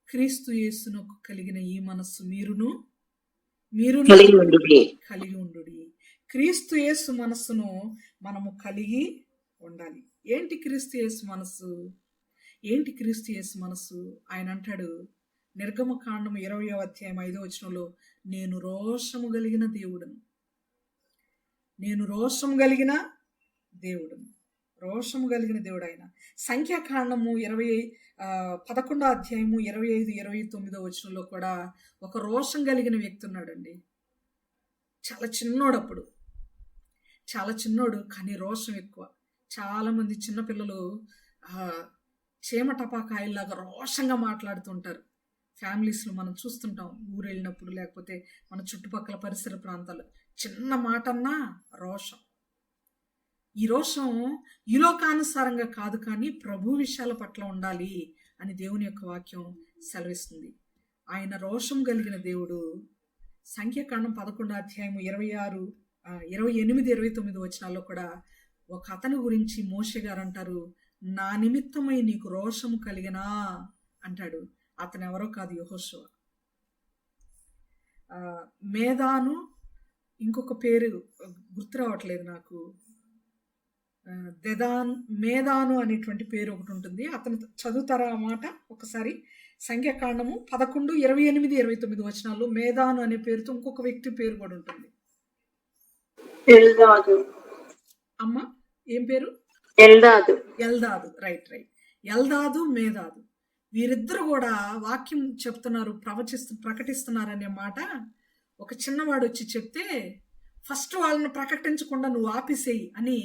క్రీస్తు యేసునకు కలిగిన ఈ మనస్సు మీరును కలిగి ఉండుడి. క్రీస్తు యేసు మనస్సును మనము కలిగి ఉండాలి. ఏంటి క్రీస్తు యేసు మనస్సు? ఆయన అంటాడు నిర్గమకాండం 20:5 నేను రోషము కలిగిన దేవుడు ఆయన. సంఖ్యాకాండము 11:25-29 కూడా ఒక రోషం కలిగిన వ్యక్తి ఉన్నాడండి. చాలా చిన్నోడు కానీ రోషం ఎక్కువ. చాలా మంది చిన్నపిల్లలు చీమ టపాకాయల్లాగా రోషంగా మాట్లాడుతుంటారు. ఫ్యామిలీస్లో మనం చూస్తుంటాం, ఊరు వెళ్ళినప్పుడు లేకపోతే మన చుట్టుపక్కల పరిసర ప్రాంతాలు. చిన్న మాట అన్నా రోషం. ఈ రోషం ఈ లోకానుసారంగా కాదు, కానీ ప్రభు విషయాల పట్ల ఉండాలి అని దేవుని యొక్క వాక్యం సెలవిస్తుంది. ఆయన రోషం కలిగిన దేవుడు. సంఖ్యాకాండం 11:26-28-29 కూడా ఒక అతని గురించి మోషే గారు అంటారు, నా నిమిత్తమై నీకు రోషము కలిగినా అంటాడు. అతను ఎవరో కాదు, యెహోషువ. మేదాను ఇంకొక పేరు గుర్తు రావట్లేదు నాకు. మేదాను అనేటువంటి పేరు ఒకటి ఉంటుంది. అతను చదువుతారా ఆ మాట ఒకసారి? సంఖ్యాకాండము 11, 28, 29 వచనాల్లో మేదాను అనే పేరుతో ఇంకొక వ్యక్తి పేరు కూడా ఉంటుంది. అమ్మా ఏం పేరు? ఎల్దాదు. రైట్. ఎల్దాదు, మేదాదు వీరిద్దరు కూడా వాక్యం చెప్తున్నారు, ప్రకటిస్తున్నారు అనే మాట ఒక చిన్నవాడు వచ్చి చెప్తే ఫస్ట్ వాళ్ళని ప్రకటించకుండా నువ్వు ఆపేసేయి అని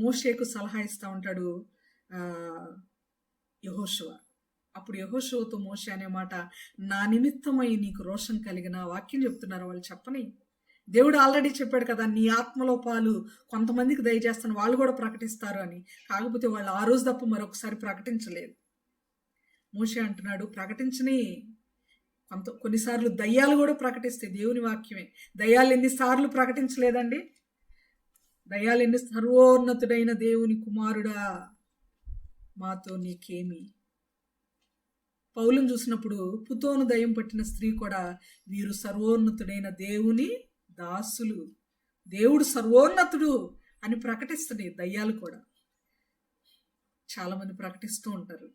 మోషేకు సలహా ఇస్తూ ఉంటాడు యెహోషువ. అప్పుడు యెహోషువతో మోషే అనే మాట, నా నిమిత్తమై నీకు రోషం కలిగిన వాక్యం చెప్తున్నారు వాళ్ళు చెప్పని. దేవుడు ఆల్రెడీ చెప్పాడు కదా, నీ ఆత్మలో పాలు కొంతమందికి దయచేస్తాను, వాళ్ళు కూడా ప్రకటిస్తారు అని. కాకపోతే వాళ్ళు ఆ రోజు తప్ప మరొకసారి ప్రకటించలేదు. మోషే అంటున్నాడు, ప్రకటించని. కొన్నిసార్లు దయ్యాలు కూడా ప్రకటిస్తాయి దేవుని వాక్యమే. దయ్యాలు ఎన్నిసార్లు ప్రకటించలేదండి? సర్వోన్నతుడైన దేవుని కుమారుడా మాతో నీకేమి. పౌలును చూసినప్పుడు పుతోను దయ్యం పట్టిన స్త్రీ కూడా వీరు సర్వోన్నతుడైన దేవుని దాసులు, దేవుడు సర్వోన్నతుడు అని ప్రకటిస్తున్నాయి దయ్యాలు కూడా. చాలా మంది ప్రకటిస్తూ ఉంటారు,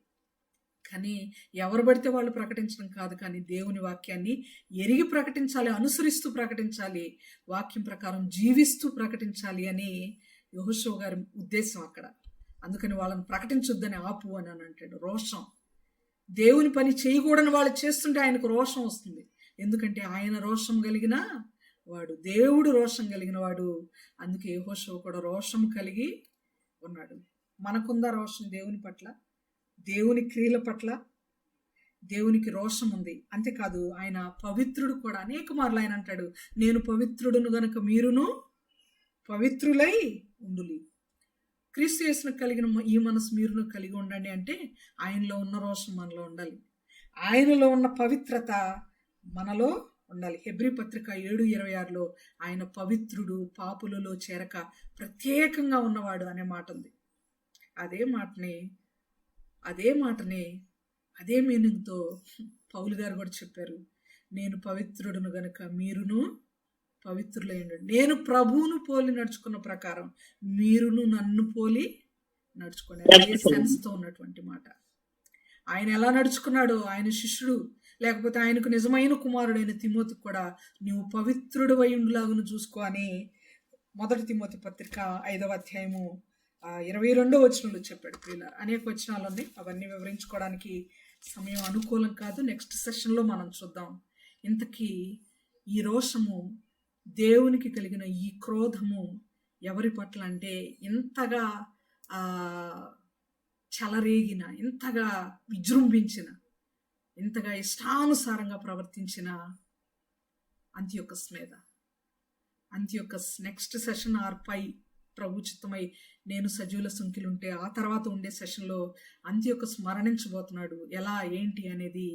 కానీ ఎవరు పడితే వాళ్ళు ప్రకటించడం కాదు, కానీ దేవుని వాక్యాన్ని ఎరిగి ప్రకటించాలి, అనుసరిస్తూ ప్రకటించాలి, వాక్యం ప్రకారం జీవిస్తూ ప్రకటించాలి అని యెహోషువ గారి ఉద్దేశం అక్కడ. అందుకని వాళ్ళని ప్రకటించొద్దని ఆపు అని అంటాడు. రోషం, దేవుని పని చేయకూడని వాళ్ళు చేస్తుంటే ఆయనకు రోషం వస్తుంది. ఎందుకంటే ఆయన రోషం కలిగిన వాడు, దేవుడు రోషం కలిగిన వాడు. అందుకే యెహోషువ కూడా రోషం కలిగి ఉన్నాడు. మనకుందా రోషం దేవుని పట్ల, దేవుని క్రియల పట్ల? దేవునికి రోషం ఉంది. అంతేకాదు ఆయన పవిత్రుడు కూడా. అనేక మార్లు ఆయన అంటాడు, నేను పవిత్రుడును గనుక మీరును పవిత్రులై ఉండులి. క్రీస్తు యేసును కలిగిన ఈ మనసు మీరును కలిగి ఉండండి అంటే ఆయనలో ఉన్న రోషం మనలో ఉండాలి, ఆయనలో ఉన్న పవిత్రత మనలో ఉండాలి. హెబ్రీ పత్రిక 7:26లో ఆయన పవిత్రుడు, పాపులలో చేరక ప్రత్యేకంగా ఉన్నవాడు అనే మాట ఉంది. అదే మీనింగ్తో పౌలు గారు కూడా చెప్పారు, నేను పవిత్రుడును గనుక మీరును పవిత్రులైండు. నేను ప్రభువును పోలి నడుచుకున్న ప్రకారం మీరును నన్ను పోలి నడుచుకోండి. అదే సెన్స్తో ఉన్నటువంటి మాట. ఆయన ఎలా నడుచుకున్నాడో, ఆయన శిష్యుడు లేకపోతే ఆయనకు నిజమైన కుమారుడైన తిమోతికి కూడా నీవు పవిత్రుడు అయ్యుండులాగును చూసుకో అని 1 తిమోతి పత్రిక 5వ అధ్యాయము 22వ వచనంలో చెప్పాడు. ప్రియులారా, అనేక వచనాలు ఉన్నాయి, అవన్నీ వివరించుకోవడానికి సమయం అనుకూలం కాదు. నెక్స్ట్ సెషన్లో మనం చూద్దాం. ఇంతకీ ఈ రోషము, దేవునికి కలిగిన ఈ క్రోధము ఎవరి పట్ల అంటే ఇంతగా చెలరేగిన, ఇంతగా విజృంభించిన, ఇంతగా ఇష్టానుసారంగా ప్రవర్తించిన అంతియోకస్ మీద. అంతియోకస్ నెక్స్ట్ సెషన్ ఆర్పై ప్రభు చిత్తమై నేను సజీవుల సుంకిలుంటే ఆ తర్వాత ఉండే సెషన్లో అంతియోకస్ మరణించబోతున్నాడు. ఎలా ఏంటి అనేది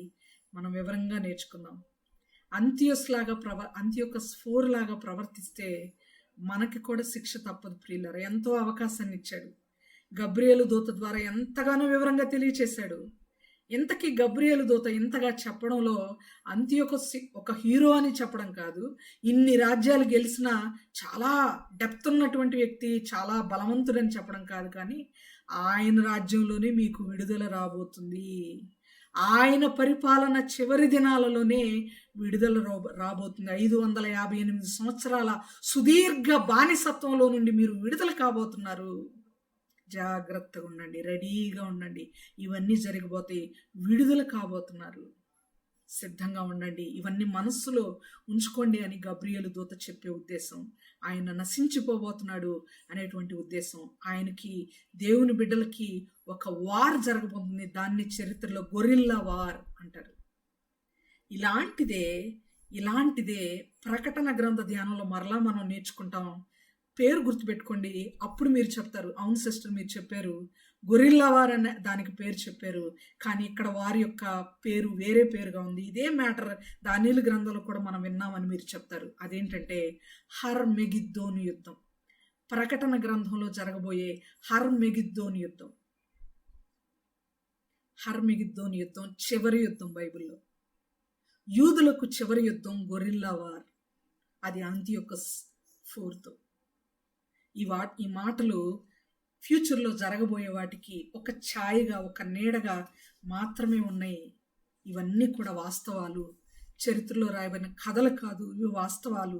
మనం వివరంగా నేర్చుకుందాం. అంతియోకస్ 4 లాగా ప్రవర్తిస్తే మనకి కూడా శిక్ష తప్పదు. ప్రియులారా, ఎంతో అవకాశాన్ని ఇచ్చాడు. గబ్రియేలు దూత ద్వారా ఎంతగానో వివరంగా తెలియచేశాడు. ఇంతకీ గబ్రియేలు దూత ఇంతగా చెప్పడంలో అంతియోకస్ ఒక హీరో అని చెప్పడం కాదు, ఇన్ని రాజ్యాలు గెలిచిన చాలా డెప్త్ ఉన్నటువంటి వ్యక్తి, చాలా బలవంతుడని చెప్పడం కాదు, కానీ ఆయన రాజ్యంలోనే మీకు విడుదల రాబోతుంది, ఆయన పరిపాలన చివరి దినాలలోనే విడుదల రాబోతుంది. 558 సంవత్సరాల సుదీర్ఘ బానిసత్వంలో నుండి మీరు విడుదల కాబోతున్నారు. జాగ్రత్తగా ఉండండి, రెడీగా ఉండండి, ఇవన్నీ జరిగిపోతాయి, విడుదల కాబోతున్నారు, సిద్ధంగా ఉండండి, ఇవన్నీ మనస్సులో ఉంచుకోండి అని గబ్రియేలు దూత చెప్పే ఉద్దేశం. ఆయన నశించిపోబోతున్నాడు అనేటువంటి ఉద్దేశం. ఆయనకి, దేవుని బిడ్డలకి ఒక వార్ జరగబోతుంది. దాన్ని చరిత్రలో గొరిల్లా వార్ అంటారు. ఇలాంటిదే ప్రకటన గ్రంథ ధ్యానంలో మరలా మనం నేర్చుకుంటాం. పేరు గుర్తుపెట్టుకోండి. అప్పుడు మీరు చెప్తారు, అవును సిస్టర్ మీరు చెప్పారు, గొరిల్లా వార్ అనే దానికి పేరు చెప్పారు, కానీ ఇక్కడ వారి యొక్క పేరు వేరే పేరుగా ఉంది. ఇదే మ్యాటర్ దానియేలు గ్రంథంలో కూడా మనం విన్నామని మీరు చెప్తారు. అదేంటంటే హర్మెగిద్దోను యుద్ధం. ప్రకటన గ్రంథంలో జరగబోయే హర్మెగిద్దోను యుద్ధం. హర్మెగిద్దోను యుద్ధం చివరి యుద్ధం బైబిల్లో. యూదులకు చివరి యుద్ధం గొరిల్లా వార్. అది అంతియోకస్ 4తో. ఈ మాటలు ఫ్యూచర్లో జరగబోయే వాటికి ఒక ఛాయగా, ఒక నీడగా మాత్రమే ఉన్నాయి. ఇవన్నీ కూడా వాస్తవాలు, చరిత్రలో రాయబడిన కథలు కాదు, ఇవి వాస్తవాలు.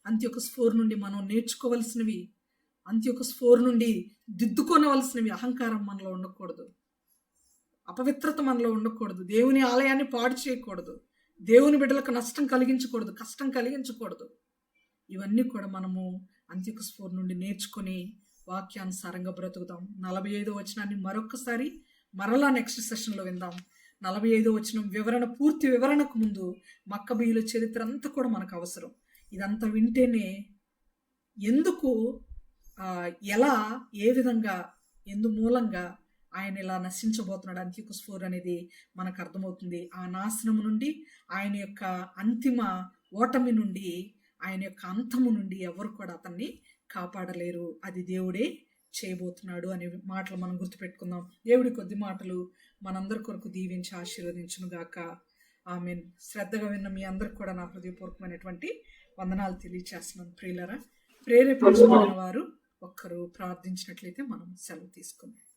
అంత్యోకస్ 4 నుండి మనం నేర్చుకోవలసినవి, అంత్యోకస్ 4 నుండి దిద్దుకోనవలసినవి. అహంకారం మనలో ఉండకూడదు, అపవిత్రత మనలో ఉండకూడదు, దేవుని ఆలయాన్ని పాడు చేయకూడదు, దేవుని బిడ్డలకు నష్టం కలిగించకూడదు, కష్టం కలిగించకూడదు. ఇవన్నీ కూడా మనము అంత్యోకస్ 4 నుండి నేర్చుకొని వాక్యానుసారంగా బ్రతుకుదాం. 45వ వచనాన్ని మరొకసారి మరలా నెక్స్ట్ సెషన్లో విందాం. 45వ వచనం పూర్తి వివరణకు ముందు మక్కబీయుల చరిత్ర అంతా కూడా మనకు అవసరం. ఇదంతా వింటేనే ఎందుకు, ఎలా, ఏ విధంగా, మూలంగా ఆయన ఇలా నశించబోతున్నాడు అంత్యోకస్ 4 అనేది మనకు అర్థమవుతుంది. ఆ నాశనం నుండి, ఆయన యొక్క అంతిమ ఓటమి నుండి, ఆయన యొక్క అంతము నుండి ఎవరు కూడా అతన్ని కాపాడలేరు. అది దేవుడే చేయబోతున్నాడు అనే మాటలు మనం గుర్తుపెట్టుకుందాం. దేవుడి కొద్ది మాటలు మనందరి కొరకు దీవించి ఆశీర్వదించును గాక. ఆమేన్. శ్రద్ధగా విన్న మీ అందరికి కూడా నా హృదయపూర్వకమైనటువంటి వందనాలు తెలియచేస్తున్నాను. ప్రియులరా, ప్రేరేపించబడిన వారు ఒక్కరు ప్రార్థించినట్లయితే మనం సెలవు తీసుకుందాం.